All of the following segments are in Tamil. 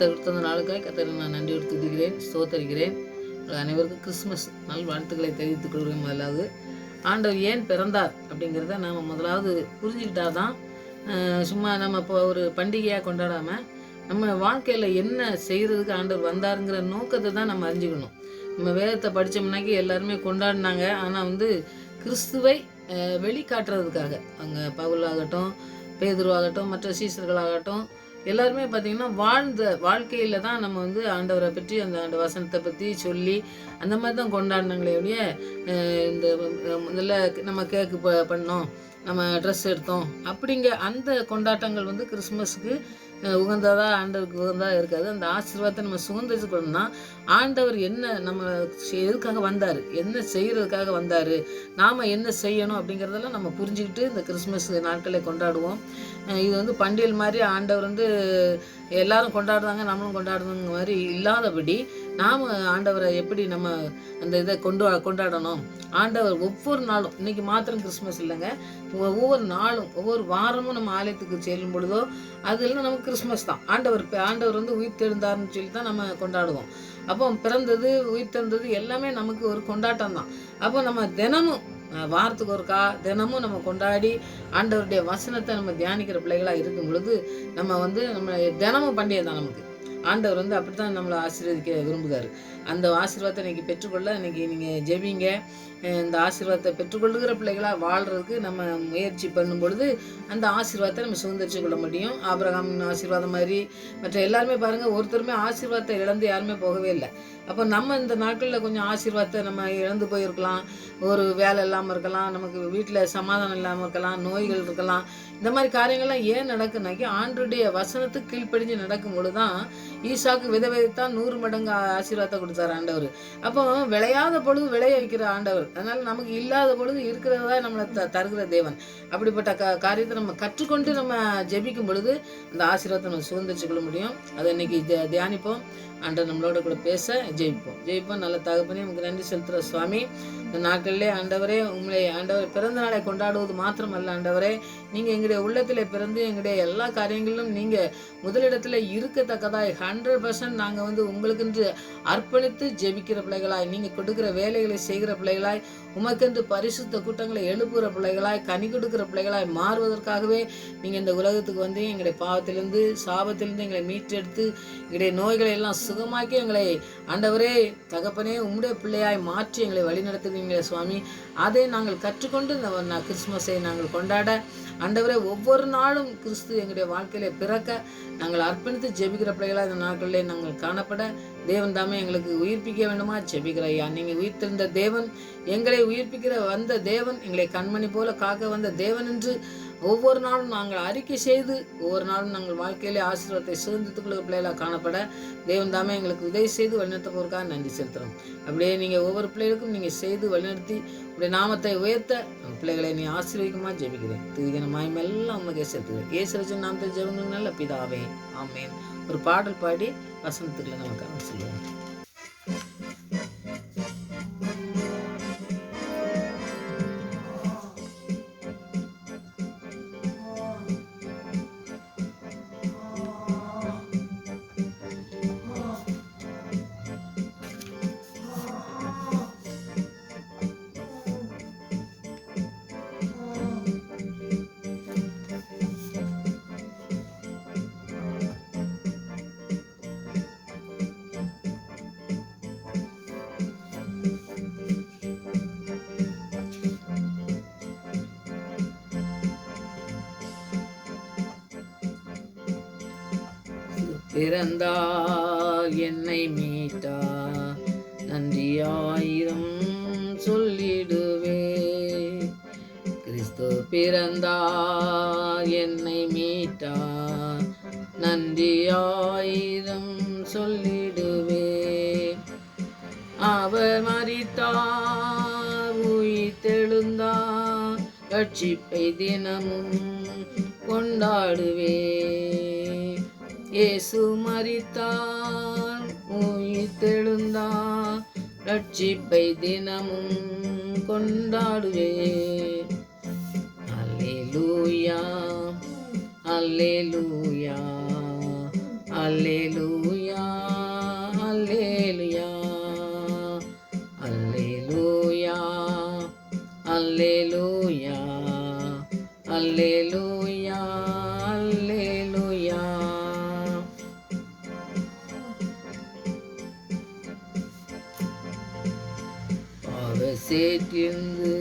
கொடுத்த நாளுக்காக கர்த்தருக்கு நான் நன்றி துதிக்கிறேன், ஸ்தோத்தரிக்கிறேன். அனைவருக்கும் கிறிஸ்மஸ் நல் வாழ்த்துக்களை தெரிவித்துக் கொள்கிறேன். முதலாவது ஆண்டவர் ஏன் பிறந்தார் அப்படிங்கிறத நாம் முதலாவது புரிஞ்சுக்கிட்டா தான் சும்மா நம்ம இப்போ ஒரு பண்டிகையாக கொண்டாடாமல் நம்ம வாழ்க்கையில் என்ன செய்கிறதுக்கு ஆண்டவர் வந்தாருங்கிற நோக்கத்தை தான் நம்ம அறிஞ்சுக்கணும். நம்ம வேதத்தை படித்தோம்னாக்கி எல்லாருமே கொண்டாடினாங்க. ஆனால் கிறிஸ்துவை வெளிக்காட்டுறதுக்காக அங்கே பவுலாகட்டும், பேதுருவாகட்டும், மற்ற சீசர்களாகட்டும் எல்லாருமே பார்த்திங்கன்னா வாழ்ந்த வாழ்க்கையில் தான் நம்ம ஆண்டவரை பற்றி அந்த வசனத்தை பற்றி சொல்லி அந்த மாதிரி தான் கொண்டாடினாங்களே ஒழிய இந்த முதல்ல நம்ம கேக்கு பண்ணோம், நம்ம ட்ரெஸ் எடுத்தோம் அப்படிங்க அந்த கொண்டாட்டங்கள் கிறிஸ்மஸுக்கு உகந்ததாக ஆண்டவருக்கு உகந்ததாக இருக்காது. அந்த ஆசீர்வாதத்தை நம்ம சுதந்திரிச்சுக்கணும்னா ஆண்டவர் என்ன நம்ம எதுக்காக வந்தார், என்ன செய்கிறதுக்காக வந்தார், நாம் என்ன செய்யணும் அப்படிங்கிறதெல்லாம் நம்ம புரிஞ்சுக்கிட்டு இந்த கிறிஸ்மஸ் நாட்களை கொண்டாடுவோம். இது பண்டிகை மாதிரி ஆண்டவர் எல்லாரும் கொண்டாடுறாங்க நம்மளும் கொண்டாடுறதுங்க மாதிரி இல்லாதபடி நாம் ஆண்டவரை எப்படி நம்ம அந்த இதை கொண்டாடணும். ஆண்டவர் ஒவ்வொரு நாளும், இன்றைக்கி மாத்திரம் கிறிஸ்மஸ் இல்லைங்க, ஒவ்வொரு நாளும் ஒவ்வொரு வாரமும் நம்ம ஆலயத்துக்கு செல்லும் பொழுதோ அதில் நமக்கு கிறிஸ்மஸ் தான். ஆண்டவர் உயிர் தெழுந்தார்னு சொல்லி தான் நம்ம கொண்டாடுவோம். அப்போ பிறந்தது, உயிர் தெழுந்தது எல்லாமே நமக்கு ஒரு கொண்டாட்டம் தான். அப்போ நம்ம தினமும் வாரத்துக்கு ஒருக்கா தினமும் நம்ம கொண்டாடி ஆண்டவருடைய வசனத்தை நம்ம தியானிக்கிற பிள்ளைகளாக இருக்கும் பொழுது நம்ம நம்ம தினமும் பண்டிகை தான் நமக்கு. ஆண்டவர் அப்படி தான் நம்மளை ஆசீர்வதிக்க விரும்புகிறார். அந்த ஆசீர்வாதத்தை இன்றைக்கி பெற்றுக்கொள்ள இன்றைக்கி நீங்கள் ஜெபிங்க. இந்த ஆசீர்வாதத்தை பெற்றுக்கொள்ளுகிற பிள்ளைகளாக வாழ்கிறதுக்கு நம்ம முயற்சி பண்ணும் பொழுது அந்த ஆசீர்வாதத்தை நம்ம சுதந்திரிச்சு கொள்ள முடியும். ஆபிரகாம் ஆசீர்வாதம் மாதிரி மற்ற எல்லாருமே பாருங்கள், ஒருத்தருமே ஆசீர்வாதத்தை இழந்து யாருமே போகவே இல்லை. அப்போ நம்ம இந்த நாட்களில் கொஞ்சம் ஆசீர்வாதத்தை நம்ம இழந்து போயிருக்கலாம். ஒரு வேலை இல்லாமல் இருக்கலாம், நமக்கு வீட்டில் சமாதானம் இல்லாமல் இருக்கலாம், நோய்கள் இருக்கலாம். இந்த மாதிரி காரியங்கள்லாம் ஏன் நடக்குனாக்கி ஆண்டவருடைய வசனத்துக்கு கீழ்ப்படிஞ்சு நடக்கும்பொழுது தான் ஈசாக்கு விதைத்தான் 100 மடங்கு ஆசீர்வாதத்தை கொடுத்தார் ஆண்டவர். அப்போ விளையாத பொழுது விளைய வைக்கிற ஆண்டவர். அதனால் நமக்கு இல்லாத பொழுது இருக்கிறதா நம்மளை தருகிற தேவன். அப்படிப்பட்ட காரியத்தை நம்ம கற்றுக்கொண்டு நம்ம ஜெபிக்கும் பொழுது அந்த ஆசீர்வாதத்தை நம்ம சுதந்திரிச்சு கொள்ள முடியும். அதை இன்னைக்கு தியானிப்போம். ஆண்டவர் நம்மளோட கூட பேச ஜெயிப்போம். நல்ல தகப்பனே, உங்களுக்கு நன்றி செலுத்துகிற சுவாமி. இந்த நாட்களிலே ஆண்டவரே, உங்களை ஆண்டவர் பிறந்த நாளை கொண்டாடுவது மாத்திரமல்ல ஆண்டவரே, நீங்கள் எங்களுடைய உள்ளத்தில் பிறந்து எங்களுடைய எல்லா காரியங்களிலும் நீங்கள் முதலிடத்தில் இருக்கத்தக்கதாய் 100% நாங்கள் உங்களுக்கென்று அர்ப்பணித்து ஜெபிக்கிற பிள்ளைகளாய், நீங்கள் கொடுக்குற வேலைகளை செய்கிற பிள்ளைகளாய், உமக்கென்று பரிசுத்த கூட்டங்களை எழுப்புகிற பிள்ளைகளாய், கனி கொடுக்குற பிள்ளைகளாய் மாறுவதற்காகவே நீங்கள் இந்த உலகத்துக்கு எங்களுடைய பாவத்திலிருந்து சாபத்திலிருந்து எங்களை மீட்டெடுத்து எங்களுடைய நோய்களை எல்லாம் சுகமாக்கி எங்களை ஆண்டவரே தகப்பனே உம்முடைய பிள்ளையாய் மாற்றி எங்களை வழிநடத்துவீங்களே சுவாமி. அதை நாங்கள் கற்றுக்கொண்டு இந்த கிறிஸ்மஸை நாங்கள் கொண்டாட ஆண்டவரே ஒவ்வொரு நாளும் கிறிஸ்து எங்களுடைய வாழ்க்கையில பிறக்க நாங்கள் அர்ப்பணித்து ஜெபிக்கிற பிள்ளைகளாக இந்த நாட்களிலே நாங்கள் காணப்பட தேவன் தாமே எங்களுக்கு உயிர்ப்பிக்க வேண்டுமா ஜெபிக்கிற ஐயா. நீங்கள் உயிர்த்தெழுந்த தேவன், எங்களை உயிர்ப்பிக்கிற வந்த தேவன், எங்களை கண்மணி போல காக்க வந்த தேவன் என்று ஒவ்வொரு நாளும் நாங்கள் அறிக்கை செய்து ஒவ்வொரு நாளும் நாங்கள் வாழ்க்கையிலே ஆசீர்வாதத்தை சுதந்திரத்துக் கொள்கிற பிள்ளைகளாக காணப்பட தேவன் தாமே எங்களுக்கு உதவி செய்து வழிநடத்த போகிறக்காக நன்றி செலுத்துகிறோம். அப்படியே நீங்கள் ஒவ்வொரு பிள்ளைகளுக்கும் நீங்கள் செய்து வழிநடத்தி உடைய நாமத்தை உயர்த்த பிள்ளைகளை நீ ஆசீர்வதிக்குமா ஜெபிக்கிறேன். துதிக்கிற மாயமெல்லாம் உண்மைக்கே செலுத்துகிறேன். இயேசு நாமத்தை ஜெபங்கள் நல்ல பிதாவே, ஆமேன். ஒரு பாடல் பாடி வசனத்துக்குள்ள நமக்காக சொல்லுவோம். பிறந்தார் என்னை மீட்டா, நன்றியாயிரம் சொல்லிடுவே. கிறிஸ்து பிறந்தார் என்னை மீட்டா, நன்றியாயிரம் சொல்லிடுவே. அவர் மரித்தார், உயிர் தெழுந்தார், ரட்சிப்பை தினமும் கொண்டாடுவே. இயேசு மரித்தார், உயிர் தெழுந்தார், ரட்சிப்பை தினமும் கொண்டாடுவே. அல்லேலூயா, அல்லேலூயா, அல்லேலூயா அல்லேலூயா அல்லேலூயா அல்லேலூயா அல்லேலூயா அல்லேலூயா. சேற்றிருந்து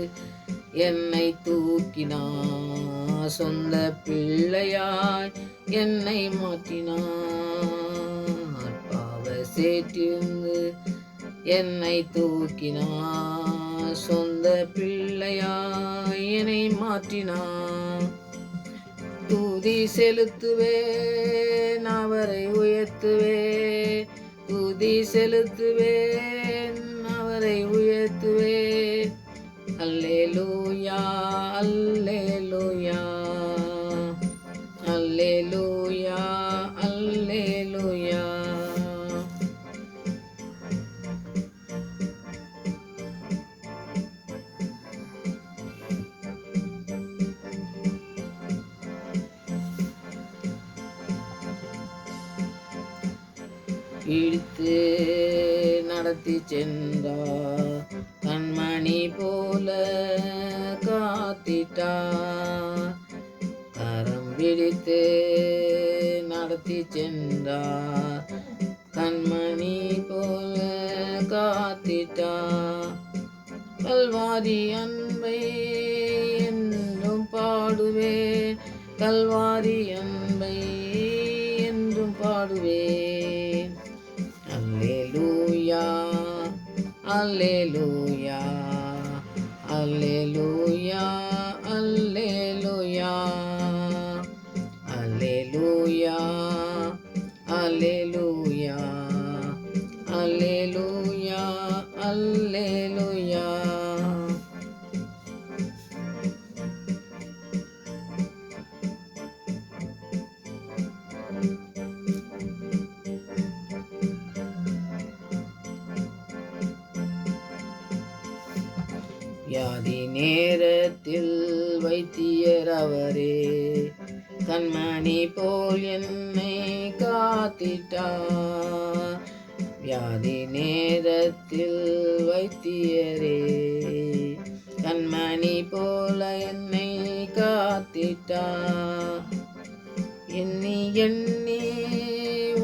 என்னை தூக்கினார், சொந்த பிள்ளையாய் என்னை மாற்றினார். பாவ சேற்றிருந்து என்னை தூக்கினார், சொந்த பிள்ளையாய் என்னை மாற்றினார். துதி செலுத்துவேன், அவரை உயர்த்துவேன், துதி செலுத்துவேன், அவரை உயர்த்துவேன். அல்லேலூயா அல்லேலூயா அல்லேலூயா அல்லேலூயா. இழுத்து நடத்தி சென்றார், கண்மணி போல காத்திட்டார். கரம் பிடித்து நடத்தி சென்றார், கண்மணி போல காத்திட்டார். கல்வாரி அன்பை என்றும் பாடுவேன், கல்வாரி அன்பை என்றும் பாடுவேன். அல்லேலூயா அல்லேலூயா அல்லேலூயா அல்லேலூயா அல்லேலூயா அல்லேலூயா அல்லேலூயா அல்லேலூயா. வியாதி நேரத்தில் வைத்தியர் அவரே, கண்மணி போல் என்னை காத்திட்டார். வியாதி நேரத்தில் வைத்தியரே, கண்மணி போல என்னை காத்திட்டார். எண்ணி எண்ணி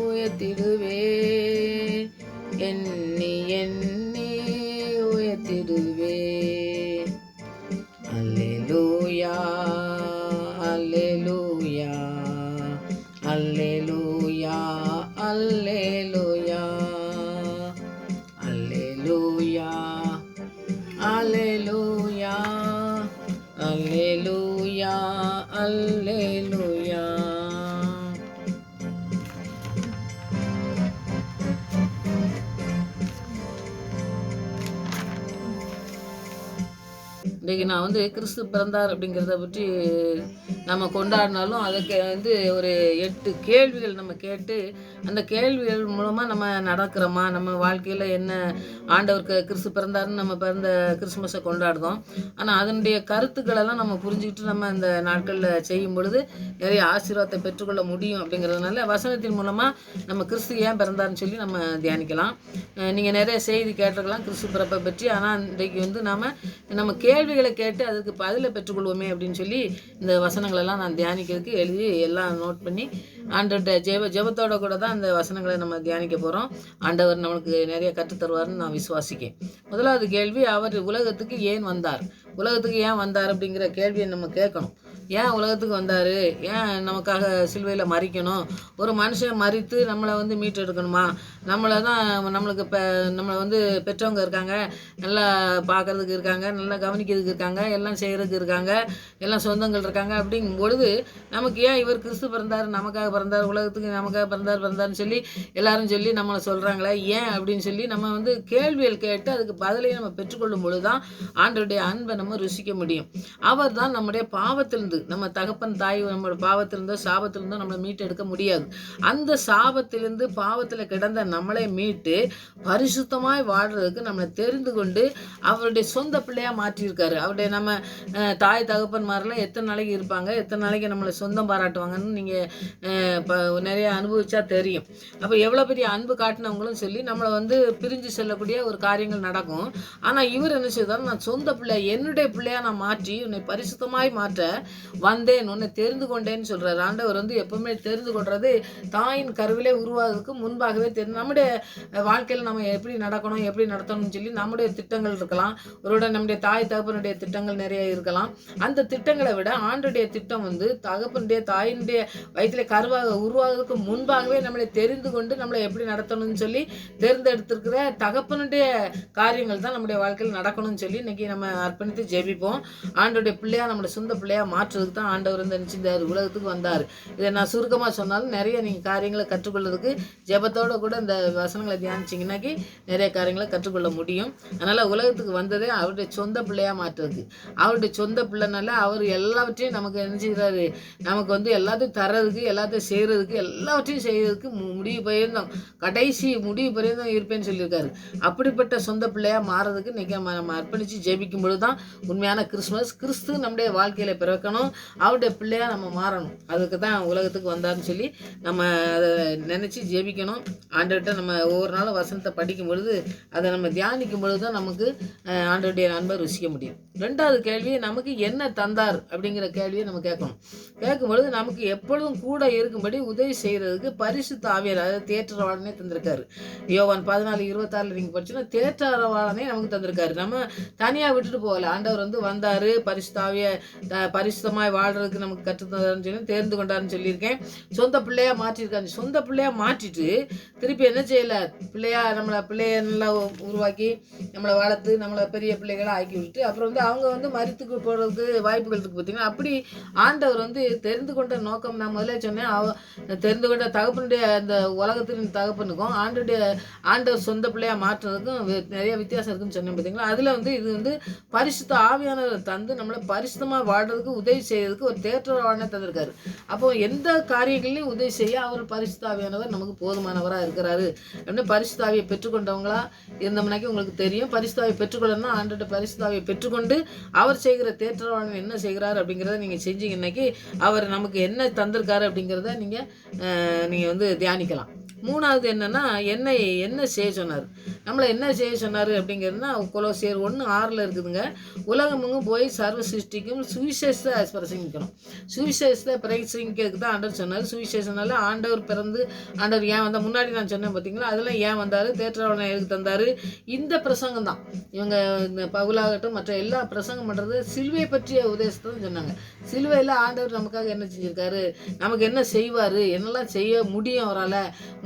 உயர்த்திடுவேன், எண்ணி எண்ணி உயர்த்திடுவேன். அல்லேலூயா அல்லேலூயா அல்லேலூயா அல்லேலூயா அல்லேலூயா அல்லேலூயா அல்லேலூயா அல்லேலூயா. இன்றைக்கி நான் கிறிஸ்து பிறந்தார் அப்படிங்கிறத பற்றி நம்ம கொண்டாடினாலும் அதுக்கு ஒரு 8 கேள்விகள் நம்ம கேட்டு அந்த கேள்விகள் மூலமாக நம்ம நடக்கிறோமா, நம்ம வாழ்க்கையில் என்ன ஆண்டவருக்கு கிறிஸ்து பிறந்தாருன்னு நம்ம பிறந்த கிறிஸ்மஸை கொண்டாடுறோம். ஆனால் அதனுடைய கருத்துக்களெல்லாம் நம்ம புரிஞ்சுக்கிட்டு நம்ம அந்த நாட்களில் செய்யும் பொழுது நிறைய ஆசீர்வாதத்தை பெற்றுக்கொள்ள முடியும். அப்படிங்கிறதுனால வசனத்தின் மூலமாக நம்ம கிறிஸ்து ஏன் பிறந்தாருன்னு சொல்லி நம்ம தியானிக்கலாம். நீங்கள் நிறைய செய்தி கேட்டிருக்கலாம் கிறிஸ்து பிறப்பை பற்றி. ஆனால் இன்றைக்கு நம்ம கேள்விகளை கேட்டு அதுக்கு பதிலை பெற்றுக்கொள்வோமே அப்படின்னு சொல்லி இந்த வசனங்களெல்லாம் நான் தியானிக்கிறதுக்கு எழுதி எல்லாம் நோட் பண்ணி ஆண்டவர்கிட்ட ஜெபத்தோட கூட தான் அந்த வசனங்களை நம்ம தியானிக்க போகிறோம். ஆண்டவர் நம்மளுக்கு நிறைய கற்றுத்தருவார்னு நான் விசுவாசிக்கேன். முதலாவது கேள்வி, அவர் உலகத்துக்கு ஏன் வந்தார்? உலகத்துக்கு ஏன் வந்தார் அப்படிங்கிற கேள்வியை நம்ம கேட்கணும். ஏன் உலகத்துக்கு வந்தார்? ஏன் நமக்காக சிலுவையில் மறிக்கணும்? ஒரு மனுஷன் மறித்து நம்மளை மீட்டெடுக்கணுமா? நம்மளுக்கு நம்மளை பெற்றவங்க இருக்காங்க, நல்லா பார்க்குறதுக்கு இருக்காங்க, நல்லா கவனிக்கிறதுக்கு இருக்காங்க, எல்லாம் செய்கிறதுக்கு இருக்காங்க, எல்லாம் சொந்தங்கள் இருக்காங்க. அப்படிங்கும் பொழுது நமக்கு ஏன் இவர் கிறிஸ்து பிறந்தார், நமக்காக பிறந்தார், உலகத்துக்கு நமக்காக பிறந்தார்னு சொல்லி எல்லாரும் சொல்லி நம்மளை சொல்கிறாங்களே ஏன் அப்படின்னு சொல்லி நம்ம கேள்விகள் கேட்டு அதுக்கு பதிலையும் நம்ம பெற்றுக்கொள்ளும் பொழுது தான் ஆண்டவருடைய அன்பை நம்ம ருசிக்க முடியும். அவர் தான் நம்முடைய பாவத்திலிருந்து நம்ம தகப்பன் தாய் நம்மளோட பாவத்திலிருந்தோ சாபத்திலிருந்தோ நம்மளை மீட்டு எடுக்க முடியாது. அந்த சாபத்திலிருந்து பாவத்தில் கிடந்த நம்மளை மீட்டு பரிசுத்தமாய் வாழ்றதுக்கு நம்மளை தெரிந்து கொண்டு அவருடைய சொந்த பிள்ளையாக மாற்றியிருக்காரு. அவருடைய நம்ம தாய் தகப்பன்மாரெலாம் எத்தனை நாளைக்கு இருப்பாங்க, எத்தனை நாளைக்கு நம்மளை சொந்தம் பாராட்டுவாங்கன்னு நீங்கள் இப்போ நிறைய அனுபவிச்சா தெரியும். அப்போ எவ்வளோ பெரிய அன்பு காட்டினவங்களும் சொல்லி நம்மளை வந்து பிரிஞ்சு செல்லக்கூடிய ஒரு காரியங்கள் நடக்கும். ஆனால் இவர் என்ன செய்தார், நான் சொந்த பிள்ளை என்னுடைய பிள்ளையாக நான் மாற்றி உன்னை பரிசுத்தமாய் மாற்ற வந்தேன், உன்னை தெரிந்து கொண்டேன்னு சொல்கிறார். ஆண்டவர் வந்து எப்பவுமே தெரிந்து கொள்வது தாயின் கருவிலே உருவாகிறதுக்கு முன்பாகவே தெரியும். நம்முடைய வாழ்க்கையில் நம்ம எப்படி நடக்கணும், எப்படி நடத்தணும்னு சொல்லி நம்முடைய திட்டங்கள் இருக்கலாம். ஒருவிட நம்முடைய தாய் தகப்பனுடைய திட்டங்கள் நிறைய இருக்கலாம். அந்த திட்டங்களை விட ஆண்டுடைய திட்டம் வந்து தகப்பனுடைய தாயினுடைய வயிற்றிலே கருவாக உருவாகிறதுக்கு முன்பாகவே நம்மளை தெரிந்து கொண்டு நம்மளை எப்படி நடத்தணும்னு சொல்லி தேர்ந்தெடுத்திருக்கிற தகப்பனுடைய காரியங்கள் தான் நம்முடைய வாழ்க்கையில் நடக்கணும்னு சொல்லி இன்னைக்கு நம்ம அர்ப்பணித்து ஜெபிப்போம். ஆண்டோடைய பிள்ளையா நம்மளை சொந்த பிள்ளையா மாற்றுறதுக்கு தான் ஆண்டவர் வந்து நினைச்சிருந்தார், உலகத்துக்கு வந்தார். இதை நான் சுருக்கமாக சொன்னாலும் நிறைய நீங்கள் காரியங்களை கற்றுக்கொள்றதுக்கு ஜெபத்தோடு கூட இந்த வசனங்களை தியானிச்சிங்கன்னாக்கி நிறைய காரியங்களை கற்றுக்கொள்ள முடியும். அதனால் உலகத்துக்கு வந்ததே அவருடைய சொந்த பிள்ளையாக மாற்றுறதுக்கு. அவருடைய சொந்த பிள்ளைனால அவர் எல்லாவற்றையும் நமக்கு என்ன செய்கிறாரு, நமக்கு வந்து எல்லாத்தையும் தர்றதுக்கு, எல்லாத்தையும் செய்கிறதுக்கு, எல்லாவற்றையும் செய்கிறதுக்கு முடிவு பரியந்தம், கடைசி முடிவு பரியந்தம் இருப்பேன்னு சொல்லியிருக்காரு. அப்படிப்பட்ட சொந்த பிள்ளையாக மாறதுக்கு இன்றைக்கி நம்ம அர்ப்பணித்து ஜெபிக்கும் பொழுது தான் உண்மையான கிறிஸ்மஸ். கிறிஸ்து நம்முடைய வாழ்க்கையில் பிறக்கணும், அவருடைய பிள்ளையாக நம்ம மாறணும். அதுக்கு தான் உலகத்துக்கு வந்தார்னு சொல்லி நம்ம அதை நினச்சி ஜெபிக்கணும். ஆண்டவர்கிட்ட நம்ம ஒவ்வொரு நாளும் வசனத்தை படிக்கும் பொழுது, அதை நம்ம தியானிக்கும் பொழுது தான் நமக்கு ஆண்டவருடைய அன்பை ருசிக்க முடியும். ரெண்டாவது கேள்வி, நமக்கு என்ன தந்தார் அப்படிங்கிற கேள்வியை நம்ம கேட்கணும். கேட்கும்பொழுது நமக்கு எப்பொழுதும் கூட இருக்கும்படி உதவி செய்கிறதுக்கு பரிசுத்த ஆவியார், அதாவது தேற்றரவாளனே தந்திருக்காரு. யோவான் 14:26 நீங்கள் படிச்சுன்னா தேற்றரவாளனே நமக்கு தந்திருக்காரு. நம்ம தனியாக விட்டுட்டு போகல. ஆண்டவர் வந்து வந்தார், பரிசுத்த ஆவியை பரிசுத்தமாய் வாழ்றதுக்கு நமக்கு கற்றுத்தந்தாருன்னு சொல்லி தேர்ந்து கொண்டாருன்னு சொல்லியிருக்கேன். சொந்த பிள்ளையாக மாற்றிருக்காங்க. சொந்த பிள்ளையாக மாற்றிட்டு திருப்பி என்ன செய்யலை, பிள்ளைய நல்லா உருவாக்கி நம்மளை வளர்த்து நம்மளை பெரிய பிள்ளைகளாக ஆக்கி விட்டுட்டு அப்புறம் வந்து அவங்க வந்து மரித்துக்கு போகிறதுக்கு வாய்ப்புகள் இருக்குது. பார்த்தீங்கன்னா அப்படி ஆண்டவர் வந்து தெரிந்து கொண்ட நோக்கம், நான் முதல்ல சொன்னேன், தெரிந்து கொண்ட தகப்பனுடைய அந்த உலகத்தின் தகப்பனுக்கும் ஆண்டவர் சொந்த பிள்ளையாக மாற்றுறதுக்கும் நிறைய வித்தியாசம் இருக்குன்னு சொன்னேன். பார்த்தீங்களா, அதில் வந்து இது வந்து பரிசுத்த ஆவியானவர் தந்து நம்மளை பரிசுத்தமாக வாழ்றதுக்கு உதவி செய்யறதுக்கு ஒரு தேற்றரவாளனை தந்திருக்காரு. அப்போ எந்த காரியங்களையும் உதவி செய்ய அவர் பரிசுத்த ஆவியானவர் நமக்கு போதுமானவராக இருக்கிறாரு. அப்படின்னு பரிசுத்த ஆவியை பெற்றுக்கொண்டவங்களா இருந்தோம்னாக்கி உங்களுக்கு தெரியும். பரிசுத்த ஆவியை பெற்றுக்கொள்ளணும்னா ஆண்டோட பரிசுத்த ஆவியை பெற்றுக்கொண்டு அவர் செய்கிற தேற்றரவாளன் என்ன செய்கிறார் அப்படிங்கிறத நீங்கள் செஞ்சீங்கன்னாக்கி அவர் நமக்கு என்ன தந்திருக்காரு அப்படிங்கிறத நீங்கள் வந்து தியானிக்கலாம். மூணாவது என்னென்னா, என்ன செய்ய சொன்னார், நம்மளை என்ன செய்ய சொன்னார் அப்படிங்கிறதுனா கொலோசியர் 1:6 இருக்குதுங்க. உலகமெங்கும் போய் சர்வ சிருஷ்டிக்கும் சுவிசேஷத்தை பிரசங்கிக்கணும். சுவிசேஷத்தை பிரசங்கிக்கிறதுக்கு தான் ஆண்டவர் சொன்னார். சுவிசேஷனால ஆண்டவர் பிறந்து ஆண்டவர் ஏன் வந்தால், முன்னாடி நான் சொன்னேன் பார்த்தீங்களா, அதெல்லாம் ஏன் வந்தார், தேற்றரவாளனை எதுக்கு தந்தார், இந்த பிரசங்கம் தான். இவங்க இந்த பவுலாகட்டும் மற்ற எல்லா பிரசங்கம் பண்ணுறது சிலுவை பற்றிய உபதேசத்தை தான் சொன்னாங்க. சிலுவையில் ஆண்டவர் நமக்காக என்ன செஞ்சுருக்காரு, நமக்கு என்ன செய்வார், என்னெல்லாம் செய்ய முடியும், அவரால்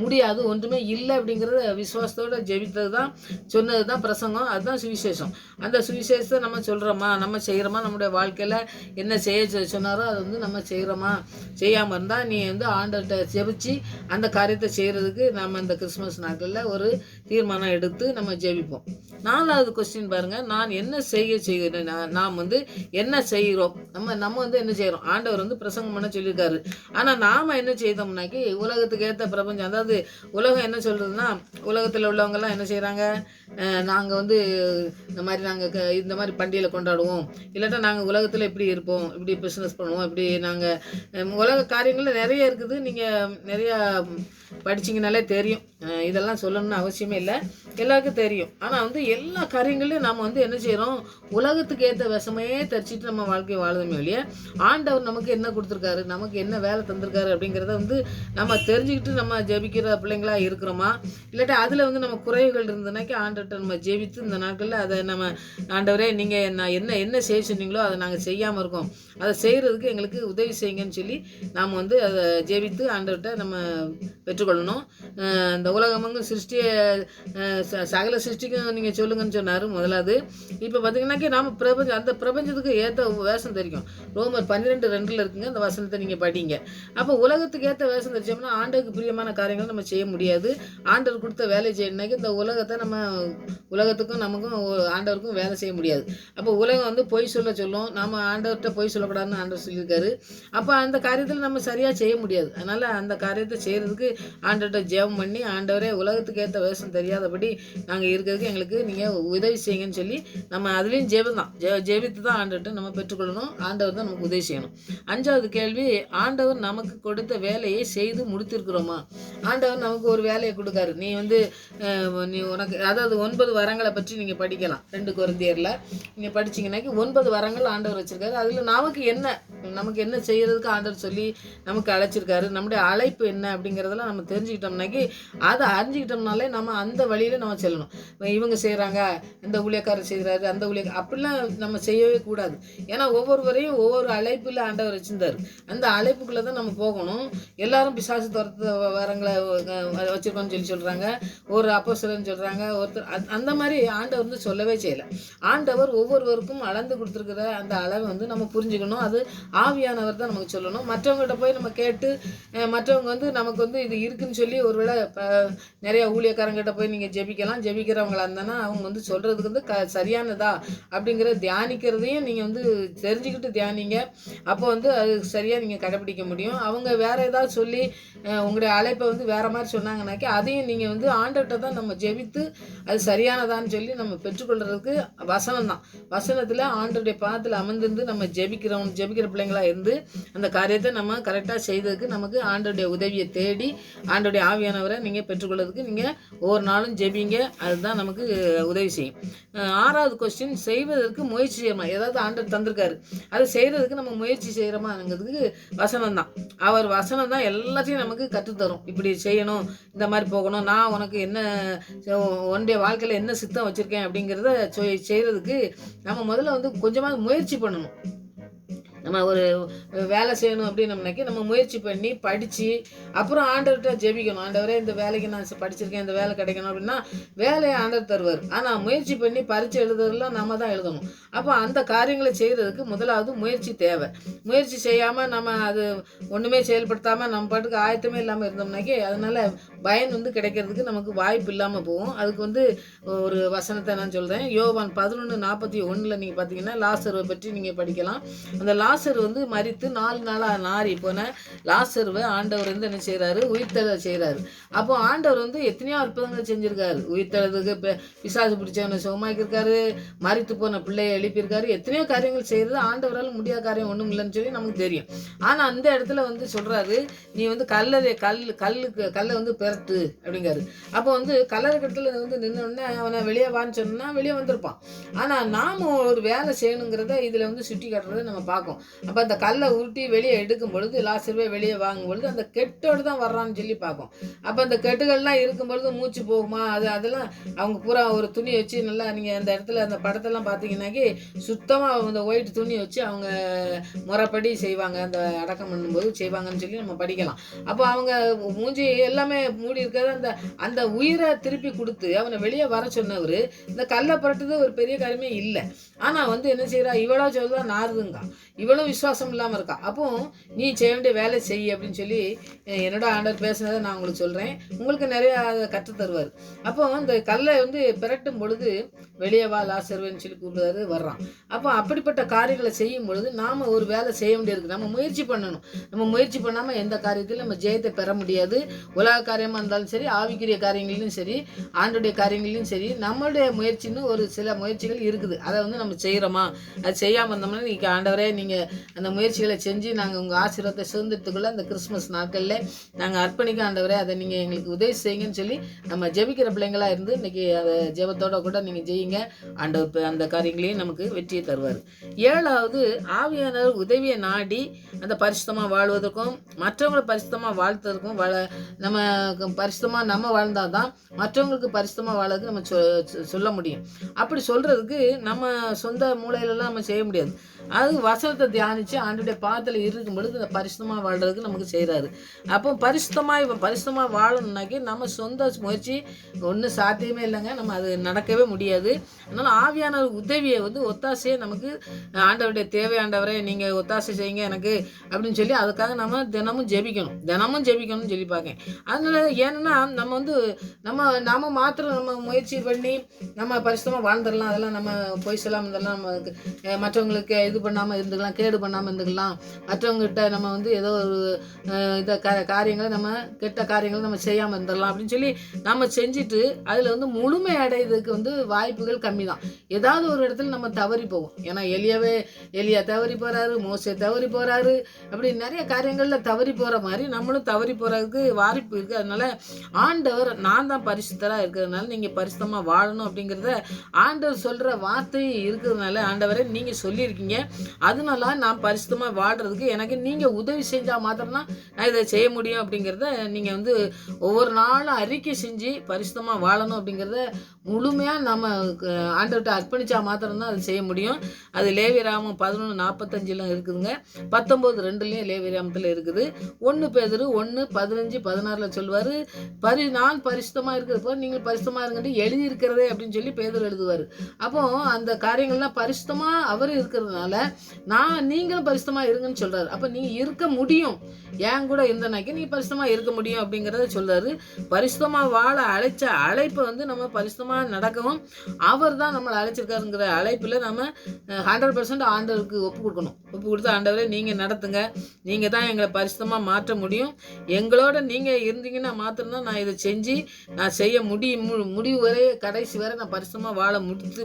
முடியாது, ஒன்றுமே இல்லை அப்படிங்கிறத விசுவாசத்தோடு ஜெபித்தது தான், சொன்னது தான் பிரசங்கம். அதுதான் சுவிசேஷம். அந்த சுவிசேஷத்தை நம்ம சொல்கிறோமா, நம்ம செய்கிறோமா, நம்முடைய வாழ்க்கையில் என்ன செய்ய சொன்னாரோ அதை வந்து நம்ம செய்கிறோமா, செய்யாமல் இருந்தால் நீ வந்து ஆண்டவர்கிட்ட ஜெபிச்சு அந்த காரியத்தை செய்கிறதுக்கு நம்ம இந்த கிறிஸ்மஸ் நாட்களில் ஒரு தீர்மானம் எடுத்து நம்ம ஜெபிப்போம். 4வது கொஸ்டின் பாருங்கள், நான் என்ன செய்கிறேன், நாம் வந்து என்ன செய்கிறோம், நம்ம வந்து என்ன செய்கிறோம். ஆண்டவர் வந்து பிரசங்கம் பண்ண சொல்லியிருக்காரு. ஆனால் நாம் என்ன செய்தோம்னாக்கி உலகத்துக்கு ஏற்ற பிரபஞ்சம், அதாவது உலகம் என்ன சொல்கிறதுனா, உலகத்தில் உள்ளவங்கெல்லாம் என்ன செய்கிறாங்க, நாங்கள் வந்து இந்த மாதிரி பண்டிகையில் கொண்டாடுவோம், இல்லாட்டா நாங்கள் உலகத்தில் இப்படி இருப்போம், இப்படி பிஸ்னஸ் பண்ணுவோம், இப்படி நாங்கள் உலக காரியங்களில் நிறைய இருக்குது. நீங்கள் நிறையா படிச்சிங்கனாலே தெரியும். இதெல்லாம் சொல்லணும்னு அவசியமே இல்லை, எல்லாருக்கும் தெரியும். ஆனால் வந்து எல்லா காரியங்களையும் நாம் வந்து என்ன செய்கிறோம், உலகத்துக்கு ஏற்ற விஷமே தரிச்சிட்டு நம்ம வாழ்க்கையை வாழுதுமே இல்லையா. ஆண்டவர் நமக்கு என்ன கொடுத்துருக்காரு, நமக்கு என்ன வேலை தந்திருக்காரு அப்படிங்கிறத வந்து நம்ம தெரிஞ்சுக்கிட்டு நம்ம ஜெபிக்கிற பிள்ளைங்களாக இருக்கிறோமா, இல்லாட்டி அதில் வந்து நம்ம குறைவுகள் இருந்ததுனாக்கி ஆண்டவர்கிட்ட நம்ம ஜெபித்து இந்த நாட்களில் அதை நம்ம ஆண்டவரே நீங்கள் நான் என்ன செய்ய சொன்னீங்களோ அதை நாங்கள் செய்யாமல் இருக்கோம், அதை செய்கிறதுக்கு எங்களுக்கு உதவி செய்யுங்கன்னு சொல்லி நாம் வந்து அதை ஜெபித்து ஆண்டவர்கிட்ட நம்ம பெற்றுக்கொள்ளணும். இந்த இந்த உலகமெங்கும் சிருஷ்டியை சகல சிருஷ்டிக்கும் நீங்கள் சொல்லுங்கன்னு சொன்னார் முதலாவது. இப்போ பார்த்தீங்கன்னாக்கி நாம் அந்த பிரபஞ்சத்துக்கு ஏற்ற வேஷம் தெரியும். ரோமர் 12:2 இருக்குங்க, அந்த வசனத்தை நீங்கள் படிங்க. அப்போ உலகத்துக்கு ஏற்ற வேஷம் தெரிச்சோம்னா ஆண்டவருக்கு பிரியமான காரியங்கள் நம்ம செய்ய முடியாது. ஆண்டவர் கொடுத்த வேலை செய்யணுன்னாக்கி இந்த உலகத்தை நம்ம உலகத்துக்கும் நமக்கும் ஆண்டவருக்கும் வேலை செய்ய முடியாது. அப்போ உலகம் வந்து பொய் சொல்லும், நம்ம ஆண்டவர்கிட்ட பொய் சொல்லக்கூடாதுன்னு ஆண்டவர் சொல்லியிருக்காரு. அப்போ அந்த காரியத்தில் நம்ம சரியாக செய்ய முடியாது. அதனால் அந்த காரியத்தை செய்கிறதுக்கு ஆண்டவர்கிட்ட ஜெபம் பண்ணி, ஆண்டவரே உலகத்துக்கு ஏற்ற வேஷம் தெரியாதபடி நாங்கள் இருக்கிறதுக்கு எங்களுக்கு நீங்கள் உதவி செய்யுங்கன்னு சொல்லி நம்ம அதுலேயும் ஜெபம் தான் ஜெபித்து தான் ஆண்டவர்கிட்ட நம்ம பெற்றுக்கொள்ளணும். ஆண்டவர் தான் நமக்கு உதவி செய்யணும். 5வது கேள்வி, ஆண்டவர் நமக்கு கொடுத்த வேலையை செய்து முடித்திருக்கிறோமா? ஆண்டவர் நமக்கு ஒரு வேலையை கொடுக்காரு. நீ வந்து நீ உனக்கு அதாவது 9 வரங்களை பற்றி நீங்கள் படிக்கலாம். 2 கொரிந்தியரில் நீங்கள் படிச்சிங்கன்னாக்கி 9 வரங்கள் ஆண்டவர் வச்சுருக்காரு. அதில் நமக்கு என்ன செய்கிறதுக்கு ஆண்டவர் சொல்லி நமக்கு அழைச்சிருக்காரு, நம்முடைய அழைப்பு என்ன அப்படிங்கிறதெல்லாம் நம்ம தெரிஞ்சுக்கிட்டோம்னாக்கி அதை அறிஞ்சிக்கிட்டோம்னாலே நம்ம அந்த வழியில் நம்ம செல்லணும். இவங்க செய்கிறாங்க, இந்த ஊழியக்காரர் செய்கிறாரு, அந்த அப்படிலாம் நம்ம செய்யவே கூடாது. ஏன்னா ஒவ்வொருவரையும் ஒவ்வொரு அழைப்பில் ஆண்டவர் வச்சுருந்தார். அந்த அழைப்புக்குள்ளே தான் நம்ம போகணும். எல்லாரும் பிசாசு துரத்து வரங்களை வச்சுருக்கோன்னு சொல்லி சொல்கிறாங்க, ஒரு அப்போஸ்தலர்னு சொல்கிறாங்க, ஒருத்தர் அந்த மாதிரி ஆண்டவர் வந்து சொல்லவே செய்யலை. ஆண்டவர் ஒவ்வொருவருக்கும் அளந்து கொடுத்துருக்கிற அந்த அளவை வந்து நம்ம புரிஞ்சுக்கணும். அது ஆவியானவர் தான் நமக்கு சொல்லணும். மற்றவங்கள்ட்ட போய் நம்ம கேட்டு மற்றவங்க வந்து நமக்கு வந்து இது இருக்குன்னு சொல்லி ஒருவேளை நிறைய ஊழியக்காரங்கிட்ட போய் நீங்கள் ஜெபிக்கிறவங்களா இருந்தானா அவங்க வந்து சொல்கிறதுக்கு வந்து சரியானதா அப்படிங்கிற தியானிக்கிறதையும் நீங்கள் வந்து தெரிஞ்சுக்கிட்டு தியானிங்க. அப்போ வந்து அது சரியாக நீங்கள் கடைப்பிடிக்க முடியும். அவங்க வேறு ஏதாவது சொல்லி உங்களுடைய அழைப்பை வந்து வேறு மாதிரி சொன்னாங்கன்னாக்கி அதையும் நீங்கள் வந்து ஆண்டவர்கிட்ட தான் நம்ம ஜெபித்து அது சரியானதான்னு சொல்லி நம்ம பெற்றுக்கொள்கிறதுக்கு வசனம் தான். வசனத்தில் ஆண்டவருடைய பாதத்தில் அமர்ந்திருந்து நம்ம ஜெபிக்கிற பிள்ளைங்களாக இருந்து அந்த காரியத்தை நம்ம கரெக்டாக செய்ததுக்கு நமக்கு ஆண்டவருடைய உதவியை தேடி ஆண்டவருடைய ஆவியானவரை நீங்கள் பெற்றுக்கொள்றதுக்கு நீங்கள் ஒவ்வொரு நாளும் ஜெபிங்க. அதுதான் நமக்கு உதவி செய்யும். 6வது கொஸ்டின், செய்வதற்கு முயற்சி செய்யணுமா? ஏதாவது ஆண்டவர் தந்திருக்காரு, அதை செய்கிறதுக்கு நம்ம முயற்சி செய்கிறோமாங்கிறதுக்கு வசனம் தான். அவர் வசனம் தான் எல்லாத்தையும் நமக்கு கற்றுத்தரும். இப்படி செய்யணும், இந்த மாதிரி போகணும், நான் உனக்கு என்ன உன்னுடைய வாழ்க்கையில் என்ன சித்தம் வச்சுருக்கேன் அப்படிங்கிறத செய்கிறதுக்கு நம்ம முதல்ல வந்து கொஞ்சமாக முயற்சி பண்ணணும். நம்ம ஒரு வேலை செய்யணும் அப்படின்னம்னாக்கி நம்ம முயற்சி பண்ணி படித்து அப்புறம் ஆண்டவர்கிட்ட ஜெபிக்கணும். ஆண்டவரே இந்த வேலைக்கு நான் படிச்சிருக்கேன், இந்த வேலை கிடைக்கணும் அப்படின்னா வேலையை ஆண்டவர் தருவார். ஆனால் முயற்சி பண்ணி பரீட்சை எழுதுறதுலாம் நம்ம தான் எழுதணும். அப்போ அந்த காரியங்களை செய்கிறதுக்கு முதலாவது முயற்சி தேவை. முயற்சி செய்யாமல் நம்ம அது ஒன்றுமே செயல்படுத்தாமல் நம்ம பாட்டுக்கு ஆயத்தமே இல்லாமல் இருந்தோம்னாக்கி அதனால் பயன் வந்து கிடைக்கிறதுக்கு நமக்கு வாய்ப்பு இல்லாமல் போகும். அதுக்கு வந்து ஒரு வசனத்தை நான் சொல்கிறேன். யோவான் 11:41 நீங்கள் பார்த்தீங்கன்னா லாசருவை பற்றி நீங்கள் படிக்கலாம். அந்த லாசர் வந்து மரித்து 4 நாளாக நாரி போன லாசருவை ஆண்டவர் வந்து என்ன செய்கிறாரு, உயிர்த்தெழ செய்கிறாரு. அப்போ ஆண்டவர் வந்து எத்தனையோ அற்புதங்களை செஞ்சுருக்காரு. உயிர்த்தெழுதுக்கு பிசாசு பிடிச்சவனை சுகமாக்கியிருக்காரு, மரித்து போன பிள்ளையை எழுப்பியிருக்காரு. எத்தனையோ காரியங்கள் செய்கிறது ஆண்டவரால் முடியாத காரியம் ஒன்றும் இல்லைன்னு சொல்லி நமக்கு தெரியும். ஆனால் அந்த இடத்துல வந்து சொல்கிறாரு, நீ வந்து கல்லை வந்து பெரட்டு அப்படிங்காரு. அப்போ வந்து கல்லறை கட்டத்தில் வந்து நின்னோடனே அவனை வெளியே வான்னு சொன்னால் வெளியே வந்திருப்பான். ஆனால் நாம் ஒரு வேலை செய்யணுங்கிறத இதில் வந்து சுட்டி காட்டுறதை நம்ம பார்க்கோம். அப்போ அந்த கல்லை உருட்டி வெளியே எடுக்கும் பொழுது லாசருவே வெளியே வாங்கும் பொழுது அந்த கெட்டோடு தான் வர்றான்னு சொல்லி பார்க்கும். அப்போ அந்த கெட்டுகள்லாம் இருக்கும் பொழுது மூச்சு போகுமா, அதெல்லாம் அவங்க பூரா ஒரு துணி வச்சு நல்லா நீங்கள் அந்த இடத்துல அந்த படத்தெல்லாம் பார்த்தீங்கன்னாக்கி சுத்தமாக அந்த ஒயிட் துணி வச்சு அவங்க முறைப்படி செய்வாங்க. அந்த அடக்கம் பண்ணும்போது செய்வாங்கன்னு சொல்லி நம்ம படிக்கலாம். அப்போ அவங்க மூஞ்சி எல்லாமே மூடி இருக்கிறது அந்த உயிரை திருப்பி கொடுத்து அவனை வெளியே வர சொன்னவர் இந்த கல்லை புரட்டுறது ஒரு பெரிய காரியமே இல்லை. ஆனால் வந்து என்ன செய்கிறா, இவ்வளோ சொல்லுதான் நாருதுங்க, இவ்வளோ விசுவாசம் இல்லாமல் இருக்கா. அப்போ நீ செய்ய வேண்டிய வேலை செய் அப்படின்னு சொல்லி என்னோட ஆண்டவர் பேசுனதை நான் உங்களுக்கு சொல்கிறேன். உங்களுக்கு நிறைய அதை கற்றுத்தருவார். அப்போ அந்த கல்லை வந்து பிரட்டும் பொழுது வெளியே வா லாசருவேன்னு சொல்லி கூப்பிடுறாரு, வர்றான். அப்போ அப்படிப்பட்ட காரியங்களை செய்யும் பொழுது நாம் ஒரு வேலை செய்ய வேண்டியிருக்கு. நம்ம முயற்சி பண்ணணும். நம்ம முயற்சி பண்ணாமல் எந்த காரியத்திலும் நம்ம ஜெயத்தை பெற முடியாது. உலக காரியமாக இருந்தாலும் சரி, ஆவிக்குரிய காரியங்களிலும் சரி, ஆண்டுடைய காரியங்களிலும் சரி, நம்மளுடைய முயற்சின்னு ஒரு சில முயற்சிகள் இருக்குது. அதை வந்து நம்ம செய்கிறோமா, அது செய்யாமல் இருந்தோம்னா நீங்கள் ஆண்டவரே நீங்கள் அந்த முயற்சிகளை செஞ்சு நாங்கள் உங்கள் ஆசீர்வாதத்தை சுதந்திரத்துக்குள்ளே அந்த கிறிஸ்மஸ் நாட்களில் நாங்கள் அர்ப்பணிக்க ஆண்டவரே அதை நீங்கள் எங்களுக்கு உதவி செய்யுங்கன்னு சொல்லி நம்ம ஜெபிக்கிற பிள்ளைங்களாக இருந்து இன்றைக்கி அதை ஜெபத்தோடு கூட நீங்கள் செய்யுங்க. ஆண்டவர் அந்த காரியங்களையும் நமக்கு வெற்றியை தருவார். 7வது, ஆவியானவர் உதவியை நாடி அந்த பரிசுத்தமாக வாழ்வதற்கும் மற்றவங்களை பரிசுத்தமாக வாழ்த்துறதுக்கும் நம்ம பரிசுத்தமாக நம்ம வாழ்ந்தால் தான் மற்றவங்களுக்கு பரிசுத்தமாக வாழறதுக்கு நம்ம சொல்ல முடியும். அப்படி சொல்கிறதுக்கு நம்ம சொந்த மூளையிலலாம் நம்ம செய்ய முடியாது. அது வசனத்தை தியானித்து ஆண்டோடைய பாதத்தில் இருக்கும் பொழுது இந்த பரிசுத்தமாக வாழ்கிறதுக்கு நமக்கு செய்கிறாரு. அப்போ பரிசுத்தமாக வாழணுன்னாக்கி நம்ம சொந்த முயற்சி ஒன்றும் சாத்தியமே இல்லைங்க. நம்ம அது நடக்கவே முடியாது. அதனால் ஆவியான உதவியை ஒத்தாசையை நமக்கு ஆண்டவருடைய தேவை, ஆண்டவரே நீங்கள் ஒத்தாசை செய்யுங்க எனக்கு அப்படின்னு சொல்லி அதுக்காக நம்ம தினமும் ஜெபிக்கணும்னு சொல்லி பார்க்கேன். அதனால் ஏன்னா நம்ம மாத்திரம் நம்ம முயற்சி பண்ணி நம்ம பரிசுத்தமாக வாழ்ந்துடலாம், அதெல்லாம் நம்ம பொய் சொல்லாமல் இருந்தெல்லாம் நம்ம மற்றவங்களுக்கு இது பண்ணாமல் இருந்துக்கலாம், கேடு பண்ணாமல் இருந்துக்கலாம், மற்றவங்ககிட்ட நம்ம ஏதோ ஒரு இதை காரியங்களை நம்ம கெட்ட காரியங்களை நம்ம செய்யாமல் இருந்துடலாம் அப்படின்னு சொல்லி நம்ம செஞ்சுட்டு அதில் முழுமை அடையிறதுக்கு வாய்ப்புகள் கம்மி தான். ஏதாவது ஒரு இடத்துல நம்ம தவறி போவோம். ஏன்னா எலியா தவறி போகிறாரு, மோசே தவறி போகிறாரு, அப்படி நிறைய காரியங்களில் தவறி போகிற மாதிரி நம்மளும் தவறி போகிறதுக்கு வாய்ப்பு இருக்குது. அதனால ஆண்டவர் நான் தான் பரிசுத்தராக இருக்கிறதுனால நீங்கள் பரிசுத்தமாக வாழணும் அப்படிங்கிறத ஆண்டவர் சொல்கிற வார்த்தை இருக்கிறதுனால, ஆண்டவரை நீங்கள் சொல்லியிருக்கீங்க, அதனால நான் பரிசுத்தமாக வாழ்கிறதுக்கு எனக்கு நீங்கள் உதவி செஞ்சால் மாத்திரம்தான் நான் இதை செய்ய முடியும் அப்படிங்கிறத நீங்கள் ஒவ்வொரு நாளும் அறிக்கை செஞ்சு பரிசுத்தமாக வாழணும் அப்படிங்கிறத முழுமையாக நம்ம ஆண்டவர்கிட்ட அர்ப்பணித்தா மாத்திரம்தான் அது செய்ய முடியும். அது லேவியராகமம் 11:45 இருக்குதுங்க, 19:2 லேவியராகமத்தில் இருக்குது. 1 பேதுரு 1:15-16 சொல்லுவார், நான் பரிசுத்தமாக இருக்கிறப்போ நீங்கள் பரிசுத்தமாக இருங்கன்னு எழுதியிருக்கிறதே அப்படின்னு சொல்லி பேதுரு எழுதுவார். அப்போ அந்த காரியங்கள்லாம் பரிசுத்தமாக அவர் இருக்கிறதுனால நீங்களும் பரிசுத்தமாக இருங்கன்னு சொல்கிறார். அப்போ நீங்கள் இருக்க முடியும், ஏன் கூட இருந்தனாக்கி நீங்கள் பரிசுத்தமாக இருக்க முடியும் அப்படிங்கிறத சொல்கிறாரு. பரிசுத்தமாக வாழ அழைச்ச அழைப்பை நம்ம பரிசுத்தமாக நடக்கவும் அவர் தான் நம்மளை அழைச்சிருக்காருங்கிற அழைப்பில் நம்ம 100% ஆண்டவருக்கு ஒப்பு கொடுத்து ஆண்டவரே நீங்கள் நடத்துங்க, நீங்கள் தான் எங்களை பரிசுத்தமாக மாற்ற முடியும், எங்களோட நீங்கள் இருந்தீங்கன்னா மாத்திரம்தான் நான் இதை செஞ்சு நான் செய்ய முடிவு வரை கடைசி வரை நான் பரிசுத்தமாக வாழ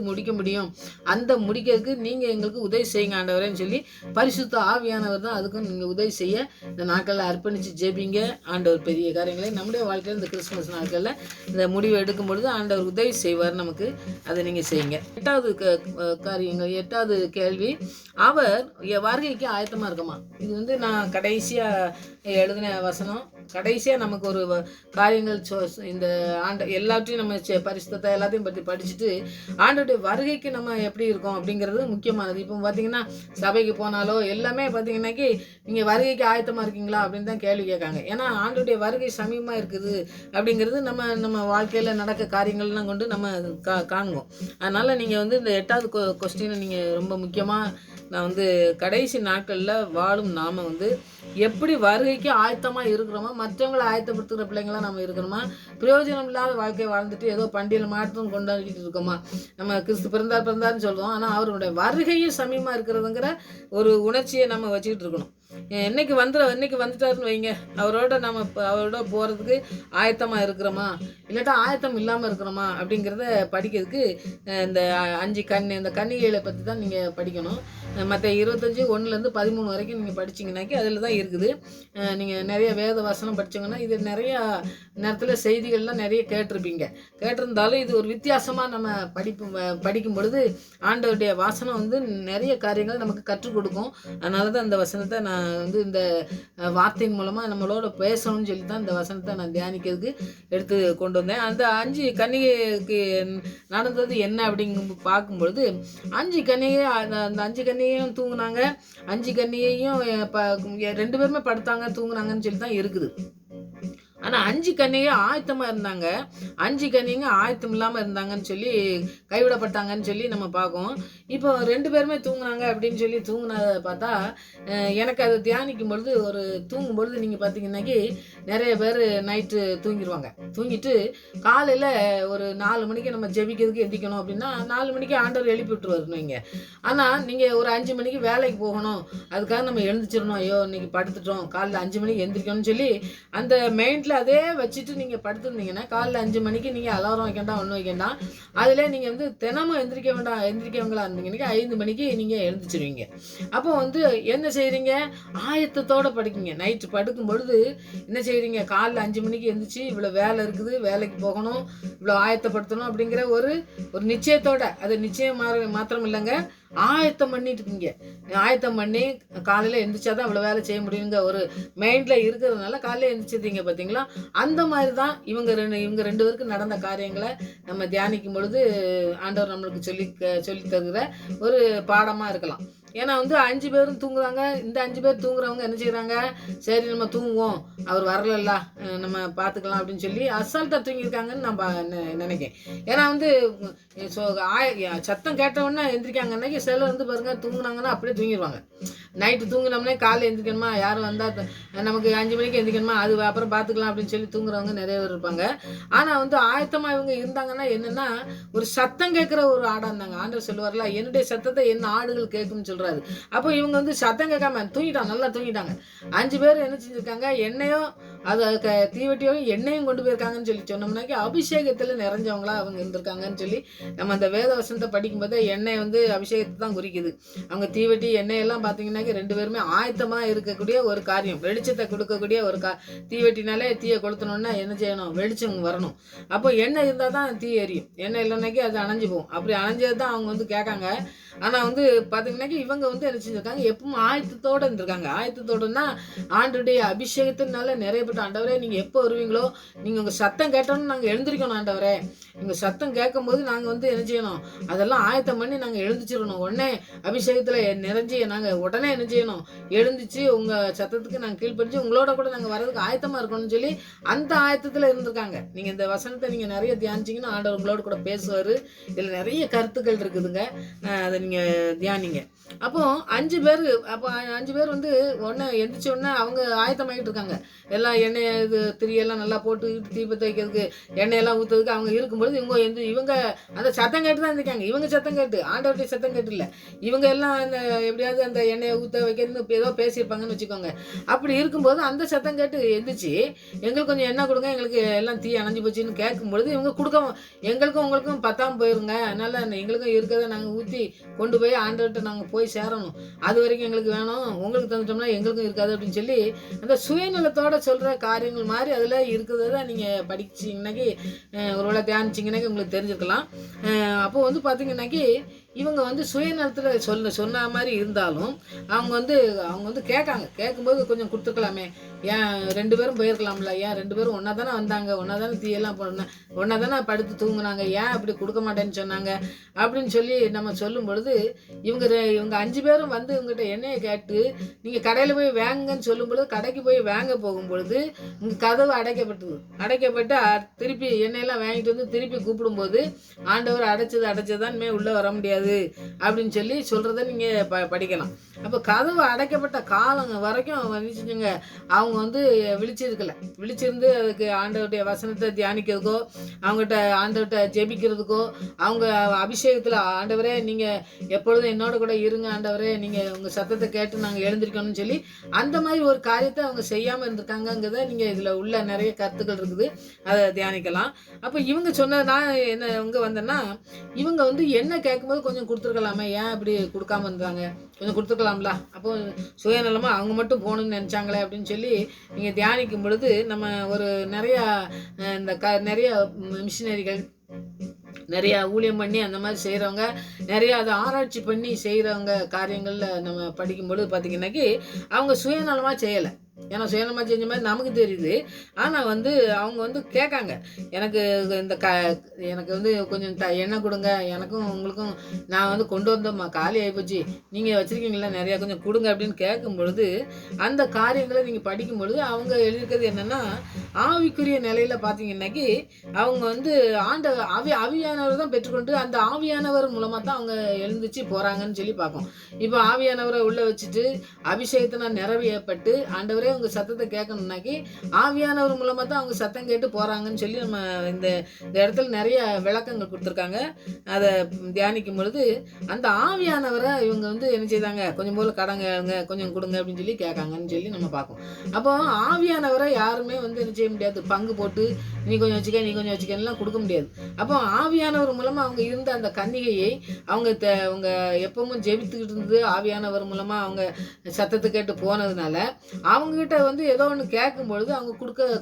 முடிக்க முடியும், அந்த முடிக்கிறதுக்கு நீங்கள் எங்களுக்கு உதவி செய்யுங்க ஆண்டவரேன்னு சொல்லி பரிசுத்த ஆவியானவர் தான் அதுக்கும் நீங்கள் உதவி செய்ய இந்த நாட்களில் அர்ப்பணித்து ஜெபிங்க. ஆண்டவர் பெரிய காரியங்களை நம்முடைய வாழ்க்கையில் இந்த கிறிஸ்துமஸ் நாட்களில் இந்த முடிவை எடுக்கும் பொழுது ஆண்டவர் உதவி செய்வார் நமக்கு. அதை நீங்கள் செய்யுங்க. 8வது கேள்வி, அவர் வருகைக்கு ஆயத்தமாக இருக்குமா? இது நான் கடைசியாக எழுதின வசனம். கடைசியாக நமக்கு ஒரு காரியங்கள் இந்த எல்லாத்தையும் நம்ம பரிசுத்தத்தை எல்லாத்தையும் பற்றி படிச்சுட்டு ஆண்டோடைய வருகைக்கு நம்ம எப்படி இருக்கோம் அப்படிங்கிறது முக்கியமானது. இப்போ பார்த்தீங்கன்னா சபைக்கு போனாலோ எல்லாமே பார்த்தீங்கன்னாக்கி நீங்கள் வருகைக்கு ஆயத்தமாக இருக்கீங்களா அப்படின்னு தான் கேள்வி கேட்காங்க. ஏன்னா ஆண்டோடைய வருகை சமீபமாக இருக்குது அப்படிங்கிறது நம்ம வாழ்க்கையில் நடக்க காரியங்கள்லாம் கொண்டு நம்ம காணுவோம். அதனால் நீங்கள் இந்த 8வது கொஸ்டினை நீங்கள் ரொம்ப முக்கியமாக நான் கடைசி நாட்களில் வாழும் நாம் எப்படி வருகைக்கு ஆயத்தமாக இருக்கிறோமா, மற்றவங்களை ஆயத்தப்படுத்துகிற பிள்ளைங்களாம் நம்ம இருக்கணுமா, பிரயோஜனம் இல்லாத வாழ்க்கையை வாழ்ந்துட்டு ஏதோ பண்டிகையில் மாற்றம் கொண்டாடிட்டு இருக்கோமா? நம்ம கிறிஸ்து பிறந்தார்னு சொல்லுவோம், ஆனால் அவருடைய வருகையும் சமீபமாக இருக்கிறதுங்கிற ஒரு உணர்ச்சியை நம்ம வச்சுக்கிட்டு இருக்கணும். இன்னைக்கு வந்துட்டாருன்னு வைங்க, அவரோட போகிறதுக்கு ஆயத்தமாக இருக்கிறோமா, இல்லாட்டா ஆயத்தம் இல்லாமல் இருக்கிறோமா அப்படிங்கிறத படிக்கிறதுக்கு இந்த 5 இந்த கன்னிகைகளை பற்றி தான் நீங்கள் படிக்கணும். மற்ற 25:1-13 வரைக்கும் நீங்கள் படிச்சிங்கனாக்கி அதில் தான் இருக்குது. நீங்கள் நிறைய வேத வசனம் படித்தீங்கன்னா இது நிறையா நேரத்தில் செய்திகள்லாம் நிறைய கேட்டிருந்தாலும் இது ஒரு வித்தியாசமாக நம்ம படிக்கும் பொழுது ஆண்டவருடைய வாசனம் நிறைய காரியங்கள் நமக்கு கற்றுக் கொடுக்கும். அதனால தான் இந்த வசனத்தை நான் இந்த வார்த்தையின் மூலமாக நம்மளோட பேசணும்னு சொல்லி தான் இந்த வசனத்தை நான் தியானிக்கிறதுக்கு எடுத்து கொண்டு வந்தேன். அந்த 5 கன்னிகைக்கு நடந்தது என்ன அப்படிங்க பார்க்கும்பொழுது 5 கன்னிகை அந்த 5 கன்னிகையும் தூங்குனாங்க, 5 கன்னிகையும் 2 பேருமே படுத்தாங்க தூங்குனாங்கன்னு சொல்லி தான் இருக்குது. ஆனால் 5 கன்னிகை ஆயத்தமாக இருந்தாங்க, 5 கன்னிகை ஆயத்தம் இல்லாமல் இருந்தாங்கன்னு சொல்லி கைவிடப்பட்டாங்கன்னு சொல்லி நம்ம பார்க்கோம். இப்போ 2 பேருமே தூங்குனாங்க அப்படின்னு சொல்லி தூங்குனதை பார்த்தா எனக்கு அதை தியானிக்கும் பொழுது தூங்கும் பொழுது நீங்கள் பார்த்தீங்கன்னாக்கி நிறைய பேர் நைட்டு தூங்கிட்டு காலையில் ஒரு 4 மணிக்கு நம்ம ஜெபிக்கிறதுக்கு எந்திக்கணும் அப்படின்னா 4 மணிக்கு ஆண்டவர் எழுப்பி விட்டுருவாருன்னு வைங்க. ஆனால் நீங்கள் ஒரு 5 மணிக்கு வேலைக்கு போகணும், அதுக்காக நம்ம எழுந்திரிச்சிடணும், ஐயோ இன்னைக்கு படுத்துட்டோம் காலையில் 5 மணிக்கு எந்திரிக்கணும்னு சொல்லி அந்த மைண்டில் அதே வச்சுட்டு நீங்கள் படுத்துருந்தீங்கன்னா காலையில் 5 மணிக்கு நீங்கள் அலாரம் ஒன்றும் வைக்கண்டாம். அதில் நீங்கள் தினமும் எந்திரிக்கவங்களா இருந்தீங்கன்னா 5 மணிக்கு நீங்கள் எழுந்திரிச்சிருவீங்க. அப்போ என்ன செய்கிறீங்க, ஆயத்தத்தோடு படுக்கீங்க. நைட்டு படுக்கும் பொழுது என்ன செய்கிறீங்க, காலையில் 5 மணிக்கு எழுந்திரிச்சு இவ்வளோ வேலை இருக்குது, வேலைக்கு போகணும், இவ்வளோ ஆயத்தப்படுத்தணும் அப்படிங்கிற ஒரு நிச்சயத்தோட, அது நிச்சயம் மாத்திரம் இல்லைங்க, ஆயத்தம் பண்ணிட்டு இருக்கீங்க. ஆயத்தம் பண்ணி காலையில் எழுந்திரிச்சாதான் இவ்வளோ வேலை செய்ய முடியுங்க ஒரு மைண்டில் இருக்கிறதுனால காலையில் எழுந்திரிச்சிருந்தீங்க பார்த்தீங்களா? அந்த மாதிரி தான் இவங்க 2 பேருக்கு நடந்த காரியங்களை நம்ம தியானிக்கும் பொழுது ஆண்டவர் நம்மளுக்கு சொல்லி தருகிற ஒரு பாடமாக இருக்கலாம். ஏன்னா வந்து 5 பேரும் தூங்குறாங்க. இந்த 5 பேர் தூங்குறவங்க என்ன செய்கிறாங்க, சரி நம்ம தூங்குவோம், அவர் வரலல்ல, நம்ம பார்த்துக்கலாம் அப்படின்னு சொல்லி அசால்ட்டாக தூங்கியிருக்காங்கன்னு நான் நினைக்கிறேன். ஏன்னா வந்து ஸோ சத்தம் கேட்டவுடனே எந்திரிக்காங்க. அன்னைக்கு சிலர் வந்து பாருங்க தூங்குனாங்கன்னா அப்படியே தூங்கிடுவாங்க. நைட்டு தூங்கினோம்னே காலையில் எந்திரிக்கணுமா, யாரும் வந்தால் நமக்கு 5 மணிக்கு எந்திரிக்கணுமா, அது அப்புறம் பார்த்துக்கலாம் அப்படின்னு சொல்லி தூங்குறவங்க நிறைய பேர் இருப்பாங்க. ஆனால் வந்து ஆயத்தமாக இவங்க இருந்தாங்கன்னா என்னென்னா, ஒரு சத்தம் கேட்குற ஒரு ஆடாக இருந்தாங்க. ஆண்டவர் சொல்லுவார்ல, என்னுடைய சத்தத்தை என்ன ஆடுகள் கேட்கும்னு சொல்கிறாரு. அப்போ இவங்க வந்து சத்தம் கேட்காம தூங்கிட்டாங்க, நல்லா தூங்கிட்டாங்க. 5 பேர் என்ன செஞ்சுருக்காங்க, எண்ணெயோ அதை தீவெட்டியோயும் எண்ணெயும் கொண்டு போயிருக்காங்கன்னு சொல்லி சொன்னோம்னாக்கி அபிஷேகத்தில் நிறைஞ்சவங்களா அவங்க இருந்திருக்காங்கன்னு சொல்லி நம்ம அந்த வேத வசனத்தை படிக்கும்போது எண்ணெய் வந்து அபிஷேகத்தை தான் குறிக்குது. அவங்க தீவெட்டி எண்ணெயெல்லாம் பார்த்தீங்கன்னாக்கி 2 பேருமே ஆயத்தமாக இருக்கக்கூடிய ஒரு காரியம், வெளிச்சத்தை கொடுக்கக்கூடிய ஒரு தீவெட்டினாலே தீயை கொளுத்தணுன்னா என்ன செய்யணும், வெளிச்சம் வரணும். அப்போ எண்ணெய் இருந்தால் தான் தீ எரியும். எண்ணெய் இல்லைனாக்கி அது அணைஞ்சு போகும். அப்படி அணைஞ்சது தான் அவங்க வந்து கேட்காங்க. ஆனால் வந்து பார்த்தீங்கன்னாக்கி இவங்க வந்து என்ன செஞ்சுருக்காங்க, எப்பவும் ஆயத்தத்தோடு இருந்திருக்காங்க. ஆயத்தத்தோடுன்னா ஆண்டுடைய அபிஷேகத்தினால நிறையப்பட்ட ஆண்டவரே, நீங்கள் எப்போ வருவீங்களோ, நீங்கள் உங்கள் சத்தம் கேட்டோன்னு நாங்கள் எழுந்திரிக்கணும் ஆண்டவரே. எங்கள் சத்தம் கேட்கும் போது நாங்கள் வந்து என்ன செய்யணும், அதெல்லாம் ஆயத்தம் பண்ணி நாங்கள் எழுந்திச்சிடணும். உடனே அபிஷேகத்தில் நிறைஞ்சி நாங்கள் உடனே என்ன செய்யணும், எழுந்திச்சு உங்கள் சத்தத்துக்கு நாங்கள் கீழ்ப்படிஞ்சு உங்களோட கூட நாங்கள் வர்றதுக்கு ஆயத்தமாக இருக்கணும்னு சொல்லி அந்த ஆயத்தத்தில் இருந்திருக்காங்க. நீங்கள் இந்த வசனத்தை நீங்கள் நிறைய தியானிச்சிங்கன்னா ஆண்டவர் உங்களோட கூட பேசுவார். இதில் நிறைய கருத்துக்கள் இருக்குதுங்க, அதை நீங்கள் தியானிங்க. அப்போ 5 பேர், அப்போ 5 பேர் வந்து உடனே எந்திரிச்ச உடனே அவங்க ஆயத்தமாகிட்டு இருக்காங்க. எல்லாம் எண்ணெய் இது திரியெல்லாம் நல்லா போட்டு தீபத்தை வைக்கிறதுக்கு எண்ணெயெல்லாம் ஊற்றுறதுக்கு அவங்க இருக்கும்பொழுது இவங்க அந்த சத்தம் கேட்டு தான் இருந்திருக்காங்க. இவங்க சத்தம் கேட்டு, ஆண்டவருடைய சத்தம் கேட்டு இல்லை. இவங்க எல்லாம் அந்த எப்படியாவது அந்த எண்ணெயை ஊற்ற வைக்கிறது ஏதோ பேசியிருப்பாங்கன்னு வச்சுக்கோங்க. அப்படி இருக்கும்போது அந்த சத்தம் கேட்டு எந்திரிச்சு எங்களுக்கு கொஞ்சம் எண்ணெய் கொடுங்க, எங்களுக்கு எல்லாம் தீ அணைஞ்சு போச்சுன்னு கேட்கும்பொழுது இவங்க எங்களுக்கும் உங்களுக்கும் பத்தாமல் போயிருங்க, அதனால் எங்களுக்கும் இருக்கிறத நாங்கள் ஊற்றி கொண்டு போய் ஆண்டவர்கிட்ட நாங்கள் போய் சேரணும், அது வரைக்கும் எங்களுக்கு வேணும், உங்களுக்கு தந்துட்டோம்னா எங்களுக்கும் இருக்காது அப்படின்னு சொல்லி அந்த சுயநலத்தோடு சொல்கிற காரியங்கள் மாதிரி அதில் இருக்கிறத நீங்கள் படிச்சிங்கன்னாக்கி ஒருவேளை தியானிச்சிங்கன்னாக்கி உங்களுக்கு தெரிஞ்சுக்கலாம். அப்போ வந்து பார்த்தீங்கன்னாக்கி இவங்க வந்து சுயநலத்தில் சொன்ன மாதிரி இருந்தாலும் அவங்க வந்து கேட்கும்போது கொஞ்சம் கொடுத்துருக்கலாமே, ஏன் 2 பேரும் போயிருக்கலாம்ல, ஏன் 2 பேரும் ஒன்றா தானே வந்தாங்க, ஒன்றா தானே தீயெல்லாம் ஒன்றா தானே படுத்து தூங்குனாங்க, ஏன் அப்படி கொடுக்க மாட்டேன்னு சொன்னாங்க அப்படின்னு சொல்லி நம்ம சொல்லும் பொழுது இவங்க 5 பேரும் வந்து இவங்ககிட்ட எண்ணெயை கேட்டு நீங்கள் கடையில் போய் வாங்குங்கன்னு சொல்லும் பொழுது கடைக்கு போய் வாங்க போகும்பொழுது இங்கே கதவு அடைக்கப்பட்டு திருப்பி எண்ணெயெல்லாம் வாங்கிட்டு வந்து திருப்பி கூப்பிடும்போது ஆண்டவர் அடைச்சதான் இனிமேல் உள்ளே வர முடியாது அப்படின்னு சொல்லி சொல்கிறத நீங்கள் படிக்கலாம். அப்போ கதவு அடைக்கப்பட்ட காலம் வரைக்கும் வந்துச்சுங்க அவங்க வந்து விழிச்சிருந்து அதுக்கு ஆண்டவருடைய வசனத்தை தியானிக்கிறதுக்கோ அவங்ககிட்ட ஆண்டவர்கிட்ட ஜெபிக்கிறதுக்கோ அவங்க அபிஷேகத்தில் ஆண்டவரே நீங்கள் எப்பொழுதும் என்னோட கூட இருங்க ஆண்டவரே, நீங்கள் உங்கள் சத்தத்தை கேட்டு நாங்கள் எழுந்திருக்கணும்னு சொல்லி அந்த மாதிரி ஒரு காரியத்தை அவங்க செய்யாமல் இருந்திருக்காங்கங்கிறத நீங்கள் இதில் உள்ள நிறைய கருத்துக்கள் இருக்குது, அதை தியானிக்கலாம். அப்போ இவங்க சொன்னது நான் என்ன இவங்க வந்தேன்னா இவங்க வந்து என்ன கேட்கும்போது கொஞ்சம் கொடுத்துருக்கலாமே, ஏன் இப்படி கொடுக்காம இருந்தாங்க, கொஞ்சம் கொடுத்துருக்கலாம்ல, அப்போ சுயநலமாக அவங்க மட்டும் போகணுன்னு நினச்சாங்களே அப்படின்னு சொல்லி நீங்கள் தியானிக்கும் பொழுது நம்ம ஒரு நிறையா நிறைய மிஷினரிகள் நிறையா ஊழியம் பண்ணி அந்த மாதிரி செய்கிறவங்க நிறையா அதை ஆராய்ச்சி பண்ணி செய்கிறவங்க காரியங்களில் நம்ம படிக்கும்பொழுது பார்த்திங்கன்னாக்கி அவங்க சுயநலமாக செய்யலை. ஏன்னா சுயநலமாக செஞ்ச மாதிரி நமக்கு தெரியுது. ஆனால் வந்து அவங்க வந்து கேட்காங்க, எனக்கு எனக்கு வந்து கொஞ்சம் எண்ணெய் கொடுங்க, எனக்கும் உங்களுக்கும் நான் வந்து கொண்டு வந்தோம்மா காலி ஆகிப்போச்சு, நீங்கள் வச்சுருக்கீங்களா நிறையா கொஞ்சம் கொடுங்க அப்படின்னு கேட்கும் பொழுது அந்த காரியங்களை நீங்கள் படிக்கும் பொழுது அவங்க எழுதியிருக்கிறது என்னென்னா ஆவிக்குரிய நிலையில் பார்த்தீங்கன்னாக்கி அவங்க வந்து ஆவியானவர் தான் பெற்றுக்கொண்டு அந்த ஆவியானவர் மூலமாக தான் அவங்க எழுந்துச்சு போகிறாங்கன்னு சொல்லி பார்க்கும். இப்போ ஆவியானவரை உள்ளே வச்சுட்டு அபிஷேகத்தினால் நிறைவேற்றப்பட்டு ஆண்டவரே அவங்க சத்தத்தை கேட்கணும்னாக்கி ஆவியானவர் மூலமாக தான் அவங்க சத்தம் கேட்டு போகிறாங்கன்னு சொல்லி நம்ம இந்த இடத்துல நிறைய விளக்கங்கள் கொடுத்துருக்காங்க. அதை தியானிக்கும் பொழுது அந்த ஆவியானவரை இவங்க வந்து என்ன செய்தாங்க, கொஞ்சம் போல் கடங்க கொஞ்சம் கொடுங்க அப்படின்னு சொல்லி கேட்காங்கன்னு சொல்லி நம்ம பார்ப்போம். அப்போ ஆவியானவரை யாருமே வந்து என்ன செய்ய முடியாது, பங்கு போட்டு நீ கொஞ்சம் வச்சுக்கலாம் கொடுக்க முடியாது. அப்போ ஆவியானவர் மூலமாக அவங்க இருந்த அந்த கன்னிகையை அவங்க எப்பவும் ஜெபித்துக்கிட்டு இருந்தது ஆவியானவர் மூலமாக அவங்க சத்தத்தை கேட்டு போனதுனால அவங்ககிட்ட வந்து ஏதோ ஒன்று கேட்கும்பொழுது அவங்க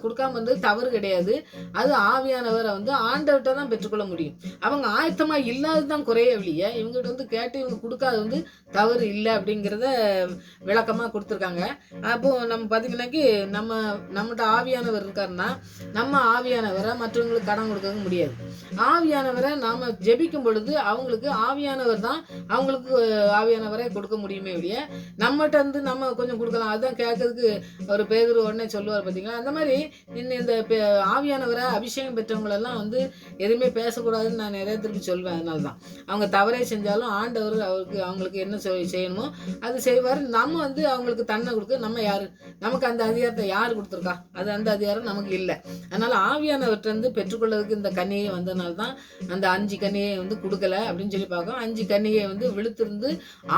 கொடுக்காம வந்து தவறு கிடையாது. அது ஆவியானவரை வந்து ஆண்டவர்கிட்ட தான் பெற்றுக்கொள்ள முடியும். அவங்க ஆயத்தமாக இல்லாதது தான் குறைய வழிய இவங்ககிட்ட வந்து கேட்டு இவங்க கொடுக்காது வந்து தவறு இல்லை அப்படிங்கிறத விளக்கமாக கொடுத்துருக்காங்க. அப்போது நம்ம பார்த்திங்கன்னாக்கி நம்மகிட்ட ஆவியானவர் இருக்காருன்னா நம்ம ஆவியானவரை மற்றவங்களுக்கு கடன் கொடுக்க முடியாது. ஆவியானவரை நாம் ஜெபிக்கும் பொழுது அவங்களுக்கு ஆவியானவர் தான் அவங்களுக்கு ஆவியானவரை கொடுக்க முடியுமே ஒழிய நம்மகிட்ட இருந்து நம்ம கொஞ்சம் கொடுக்கலாம். அதுதான் கேட்கறதுக்கு ஒரு பேதுரு உடனே சொல்லுவார் பார்த்தீங்களா. அந்த மாதிரி இந்த ஆவியானவரை அபிஷேகம் பெற்றவங்களெல்லாம் எதுவுமே பேசக்கூடாதுன்னு நான் நிறைய திருப்பி சொல்வேன். அதனால தான் அவங்க தவறே செஞ்சாலும் ஆண்டவர் அவங்களுக்கு என்ன செய்யணுமோ அது செய்வார். நம்ம அவங்களுக்கு தன்னை கொடுக்க நம்ம யாரு, நமக்கு அந்த அதிகாரத்தை யார் கொடுத்துருக்கா? அந்த அதிகாரம் நமக்கு இல்லை. அதனால ஆவியானவர்கிட்ட பெற்றுக்கொள்ளதுக்கு இந்த கன்னிகை வந்ததுனால தான் அந்த 5 கன்னிகை கொடுக்கல அப்படின்னு சொல்லி பார்க்கோம். 5 கன்னிகை விழுத்திருந்து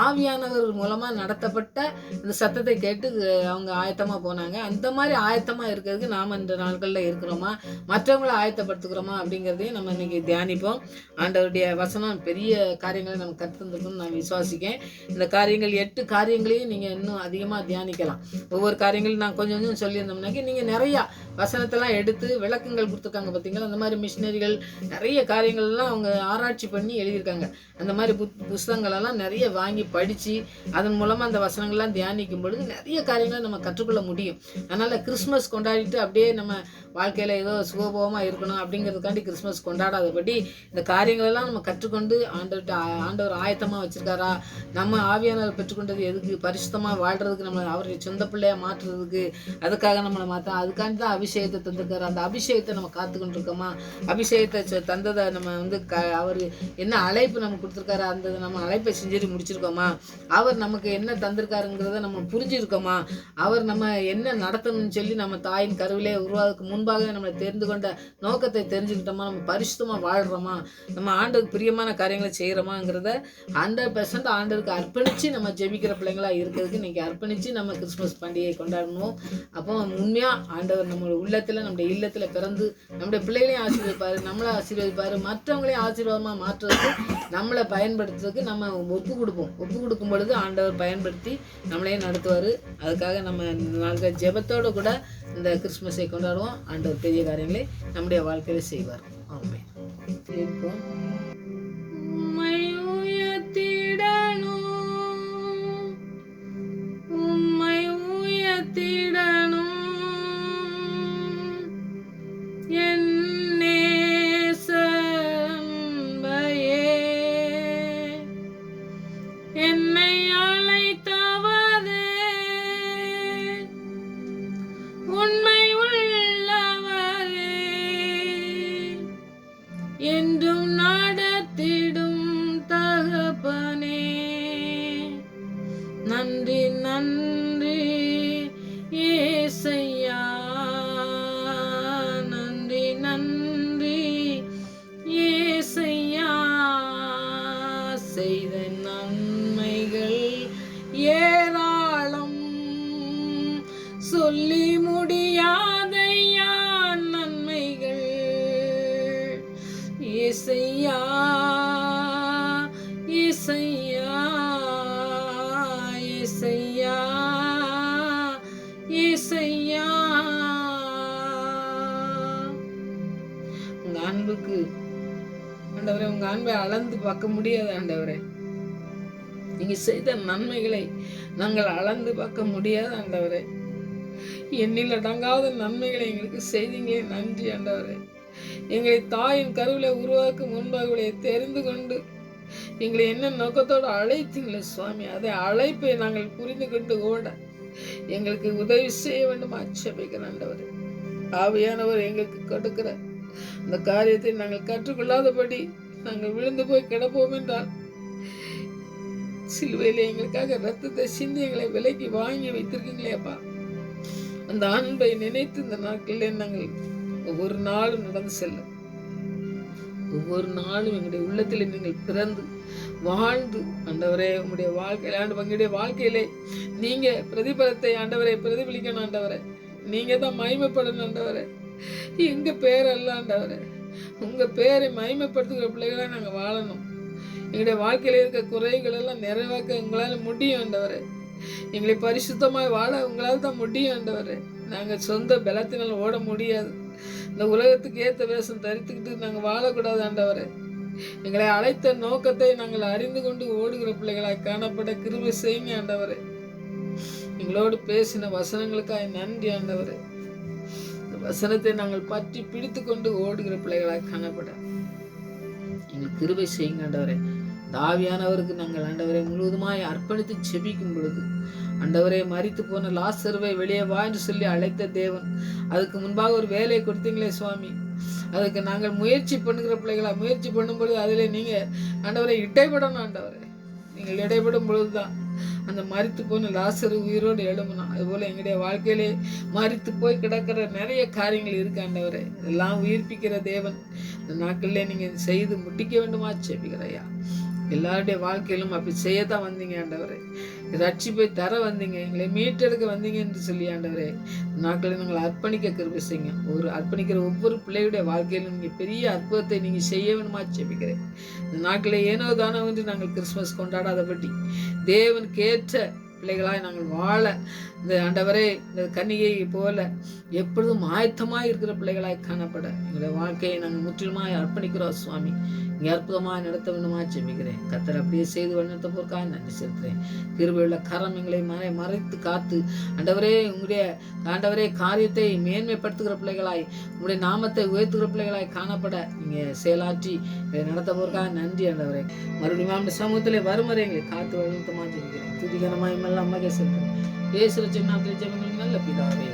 ஆவியானவர் மூலமா நடத்தப்பட்ட இந்த சத்தத்தை கேட்டு அவங்க ஆயத்தமா போனாங்க. அந்த மாதிரி ஆயத்தமா இருக்கிறதுக்கு நாம இந்த நாட்கள்ல இருக்கிறோமா, மற்றவங்களை ஆயத்தப்படுத்துக்கிறோமா அப்படிங்கிறதையும் நம்ம இன்னைக்கு தியானிப்போம். ஆண்டவருடைய வசனம் பெரிய காரியங்களை நம்ம கற்றுருந்துருக்கணும்னு நான் விசுவாசிக்கேன். இந்த காரியங்கள் 8 காரியங்களையும் நீங்க இன்னும் அதிகமா தியானிக்கலாம். ஒவ்வொரு காரியங்களும் நான் கொஞ்சம் கொஞ்சம் சொல்லியிருந்தோம்னாக்கி நீங்க நிறைய வசனத்தெல்லாம் எடுத்து விளக்கங்கள் கொடுத்துருக்காங்க பார்த்தீங்களா. அந்த மாதிரி மிஷினரிகள் நிறைய காரியங்கள்லாம் அவங்க ஆராய்ச்சி பண்ணி எழுதியிருக்காங்க. அந்த மாதிரி புஸ்தகங்களெல்லாம் நிறைய வாங்கி படித்து அதன் மூலமாக அந்த வசனங்கள்லாம் தியானிக்கும் பொழுது நிறைய காரியங்களை நம்ம கற்றுக்கொள்ள முடியும். அதனால் கிறிஸ்மஸ் கொண்டாடிட்டு அப்படியே நம்ம வாழ்க்கையில் ஏதோ சுகபோகமாக இருக்கணும் அப்படிங்கிறதுக்காண்டி கிறிஸ்மஸ் கொண்டாடாதபடி இந்த காரியங்களெல்லாம் நம்ம கற்றுக்கொண்டு ஆண்டவர் ஆயத்தமாக வச்சுருக்காரா, நம்ம ஆவியானவர் பெற்றுக்கொண்டது எதுக்கு, பரிசுத்தமாக வாழ்கிறதுக்கு, நம்ம அவருடைய சொந்த பிள்ளையாக மாற்றுறதுக்கு, அதுக்காக நம்மளை மாற்ற அதுக்காண்டி தான் அபிஷேகத்தை தந்திருக்காரு. அந்த அபிஷேகத்தை நம்ம காத்துக்கொண்டு இருக்கோமா, அபிஷேகத்தை தந்ததை நம்ம அவர் என்ன அழைப்பு நமக்கு கொடுத்துருக்காரு அந்த நம்ம அழைப்பை செஞ்சுட்டு முடிச்சிருக்கோமா, அவர் நமக்கு என்ன தந்திருக்காருங்கிறத நம்ம புரிஞ்சிருக்கோமா, அவர் நம்ம என்ன நடத்தணும்னு சொல்லி நம்ம தாயின் கருவிலே உருவாக்கு முன்பாக நம்ம தெரிந்து கொண்ட நோக்கத்தை தெரிஞ்சுக்கிட்டோமா, நம்ம பரிசுத்தமாக வாழ்கிறோமா, நம்ம ஆண்டவருக்கு பிரியமான காரியங்களை செய்கிறோமாங்கிறத 100% ஆண்டவருக்கு அர்ப்பணித்து நம்ம ஜெபிக்கிற பிள்ளைங்களாக இருக்கிறதுக்கு இன்றைக்கி அர்ப்பணித்து நம்ம கிறிஸ்மஸ் பண்டிகையை கொண்டாடணும். அப்போ உண்மையாக ஆண்டவர் நம்மளோட உள்ளத்தில் நம்முடைய இல்லத்தில் பிறந்து நம்முடைய பிள்ளைகளையும் ஆசீர்வதிப்பார், நம்மளை ஆசீர்வதிப்பார், மற்றவங்களையும் ஆசீர்வாதமாக மாற்றுறதுக்கு நம்மளை பயன்படுத்துறதுக்கு நம்ம ஒப்பு கொடுக்கும் பொழுது ஆண்டவர் பயன்படுத்தி நம்மளையும் நடத்துவார். அதுக்காக நம்ம நாங்கள் ஜெபத்தோடு கூட இந்த கிறிஸ்மஸை கொண்டாடுவோம். ஆண்டவர் பெரிய காரியங்களை நம்முடைய வாழ்க்கையில் செய்வார். ஆமென். உம்மை உயர்த்திடணும், உம்மை உயர்த்திடணும், என்னை அழைத்தவரே உண்மை உள்ளவரே, என்றும் நடத்திடும் தகப்பனே, நன்றி நன்றி ஏசையா, நன்றி நன்றி ஏசையா, செய்த நன்மைகள் ஏராளம், சொல்லி முடியாதையா நன்மைகள், ஏசையா ஏசையா ஏசையா ஏசையா. உங்க அன்புக்கு ஆண்டவரே, உங்க அன்பை அளந்து பார்க்க முடியாது ஆண்டவரே, நீங்க செய்த நன்மைகளை நாங்கள் அளந்து பார்க்க முடியாது ஆண்டவரே, எண்ணில் அடங்காத நன்மைகளை எங்களுக்கு செய்தீங்க, நன்றி ஆண்டவரே. எங்களை தாயின் கருவில உருவாக்கும் முன்பாக தெரிந்து கொண்டு எங்களை என்ன நோக்கத்தோடு அழைத்தீங்களே சுவாமி, அதை அழைப்பை நாங்கள் புரிந்து கொண்டு ஓட எங்களுக்கு உதவி செய்ய வேண்டும் ஆட்சேபிக்கிற ஆண்டவரே. ஆவியானவர் எங்களுக்கு கொடுக்கிற அந்த காரியத்தை நாங்கள் கற்றுக்கொள்ளாதபடி நாங்கள் விழுந்து போய் கிடப்போம் என்றால், சிலுவையில எங்களுக்காக ரத்தத்தை சிந்தி எங்களை விலைக்கு வாங்கி வைத்திருக்கீங்களேப்பா, அந்த அன்பை நினைத்து இந்த நாட்களில் நாங்கள் ஒவ்வொரு நாளும் நடந்து செல்லும், ஒவ்வொரு நாளும் எங்களுடைய உள்ளத்தில் நீங்கள் பிறந்து வாழ்ந்து ஆண்டவரே உங்களுடைய வாழ்க்கையில உங்களுடைய வாழ்க்கையிலே நீங்க பிரதிபலத்தை ஆண்டவரை பிரதிபலிக்கணும் ஆண்டவரை, நீங்க தான் மகிமைப்படணும் ஆண்டவரை, எங்க பேர் அல்ல ஆண்டவரை, உங்க பேரை மகிமைப்படுத்துகிற பிள்ளைகளா நாங்கள் வாழணும். எங்களுடைய வாழ்க்கையில இருக்க குறைகள் எல்லாம் நிறைவாக்க உங்களால் முடியும் ஆண்டவரே, எங்களை பரிசுத்தமாய் வாழ உங்களால் தான் முடியும் ஆண்டவரே. நாங்கள் சொந்த பலத்தினால் ஓட முடியாது, இந்த உலகத்துக்கு ஏற்ற வேஷம் தரித்துக்கிட்டு நாங்கள் வாழக்கூடாது ஆண்டவரே. எங்களை அழைத்த நோக்கத்தை நாங்கள் அறிந்து கொண்டு ஓடுகிற பிள்ளைகளாய் காணப்பட கிருபை செய்யுங்க ஆண்டவரே. எங்களோடு பேசின வசனங்களுக்காக நன்றி ஆண்டவரே. இந்த வசனத்தை நாங்கள் பற்றி பிடித்து கொண்டு ஓடுகிற பிள்ளைகளாய் காணப்பட எங்களுக்கு கிருபை செய்யுங்க ஆண்டவரே. தாவியானவருக்கு நாங்கள் ஆண்டவரை முழுவதுமாய் அர்ப்பணித்து செபிக்கும் பொழுது ஆண்டவரே, மரித்து போன லாசருவை வெளியே வா என்று சொல்லி அழைத்த தேவன், அதுக்கு முன்பாக ஒரு வேலையை கொடுத்தீங்களே சுவாமி, அதுக்கு நாங்கள் முயற்சி பண்ணுகிற பிள்ளைகளா முயற்சி பண்ணும்பொழுது அதிலே நீங்க ஆண்டவரை இடைப்படணும். ஆண்டவரை நீங்கள் இடைப்படும் பொழுதுதான் அந்த மரித்து போன லாசரு உயிரோடு எழும்பணும். அதுபோல எங்களுடைய வாழ்க்கையிலே மரித்து போய் கிடக்கிற நிறைய காரியங்கள் இருக்கு ஆண்டவரே. இதெல்லாம் உயிர்ப்பிக்கிற தேவன் இந்த நாட்களிலே நீங்க செய்து முடிக்க வேண்டுமா செபிக்கிறையா. எல்லாருடைய வாழ்க்கையிலும் அப்படி செய்யத்தான் வந்தீங்க ஆண்டவரே. ரட்சிப்பை தர வந்தீங்க, எங்களை மீட்டெடுக்க வந்தீங்க என்று சொல்லி ஆண்டவரே, நாட்களை நாங்கள் அர்ப்பணிக்க கிருபை செய்யுங்க. ஒரு அர்ப்பணிக்கிற ஒவ்வொரு பிள்ளையுடைய வாழ்க்கையிலும் நீங்க பெரிய அற்புதத்தை நீங்க செய்ய வேணுமா செபிக்கிறேன். இந்த நாட்களை ஏனோ தானோ என்று நாங்கள் கிறிஸ்துமஸ் கொண்டாடாதபடி தேவனுக்கு ஏற்ற பிள்ளைகளாய் நாங்கள் வாழ இந்த ஆண்டவரே இந்த கன்னிகை போல எப்பொழுதும் ஆயத்தமாய் இருக்கிற பிள்ளைகளாய் காணப்பட எங்களுடைய வாழ்க்கையை நாங்கள் முற்றிலுமாய் அர்ப்பணிக்கிறோம் சுவாமி. இங்கே அற்புதமாக நடத்த வேண்டுமா ஜெபிக்கிறேன். கர்த்தர் அப்படியே செய்து வழிநடத்த போர்க்காக நன்றி செலுத்துகிறேன். கிருபையுள்ள கரம் எங்களை மறைத்து காத்து ஆண்டவரே உங்களுடைய ஆண்டவரே காரியத்தை மேன்மைப்படுத்துகிற பிள்ளைகளாய் உங்களுடைய நாமத்தை உயர்த்துகிற பிள்ளைகளாய் காணப்பட நீங்கள் செயலாற்றி நடத்த போர்க்காக நன்றி ஆண்டவரே. மறுபடியும் சமூகத்திலே வருமுறை எங்களை காத்து வழிநடத்தமா ஜெபிக்கிறேன். துதிகரமாய் மெல்ல அம்மா செலுத்துகிறேன். இயேசு ரட்சகர் நாமத்தில் ஜெபங்கள் நல்ல பிதாவே.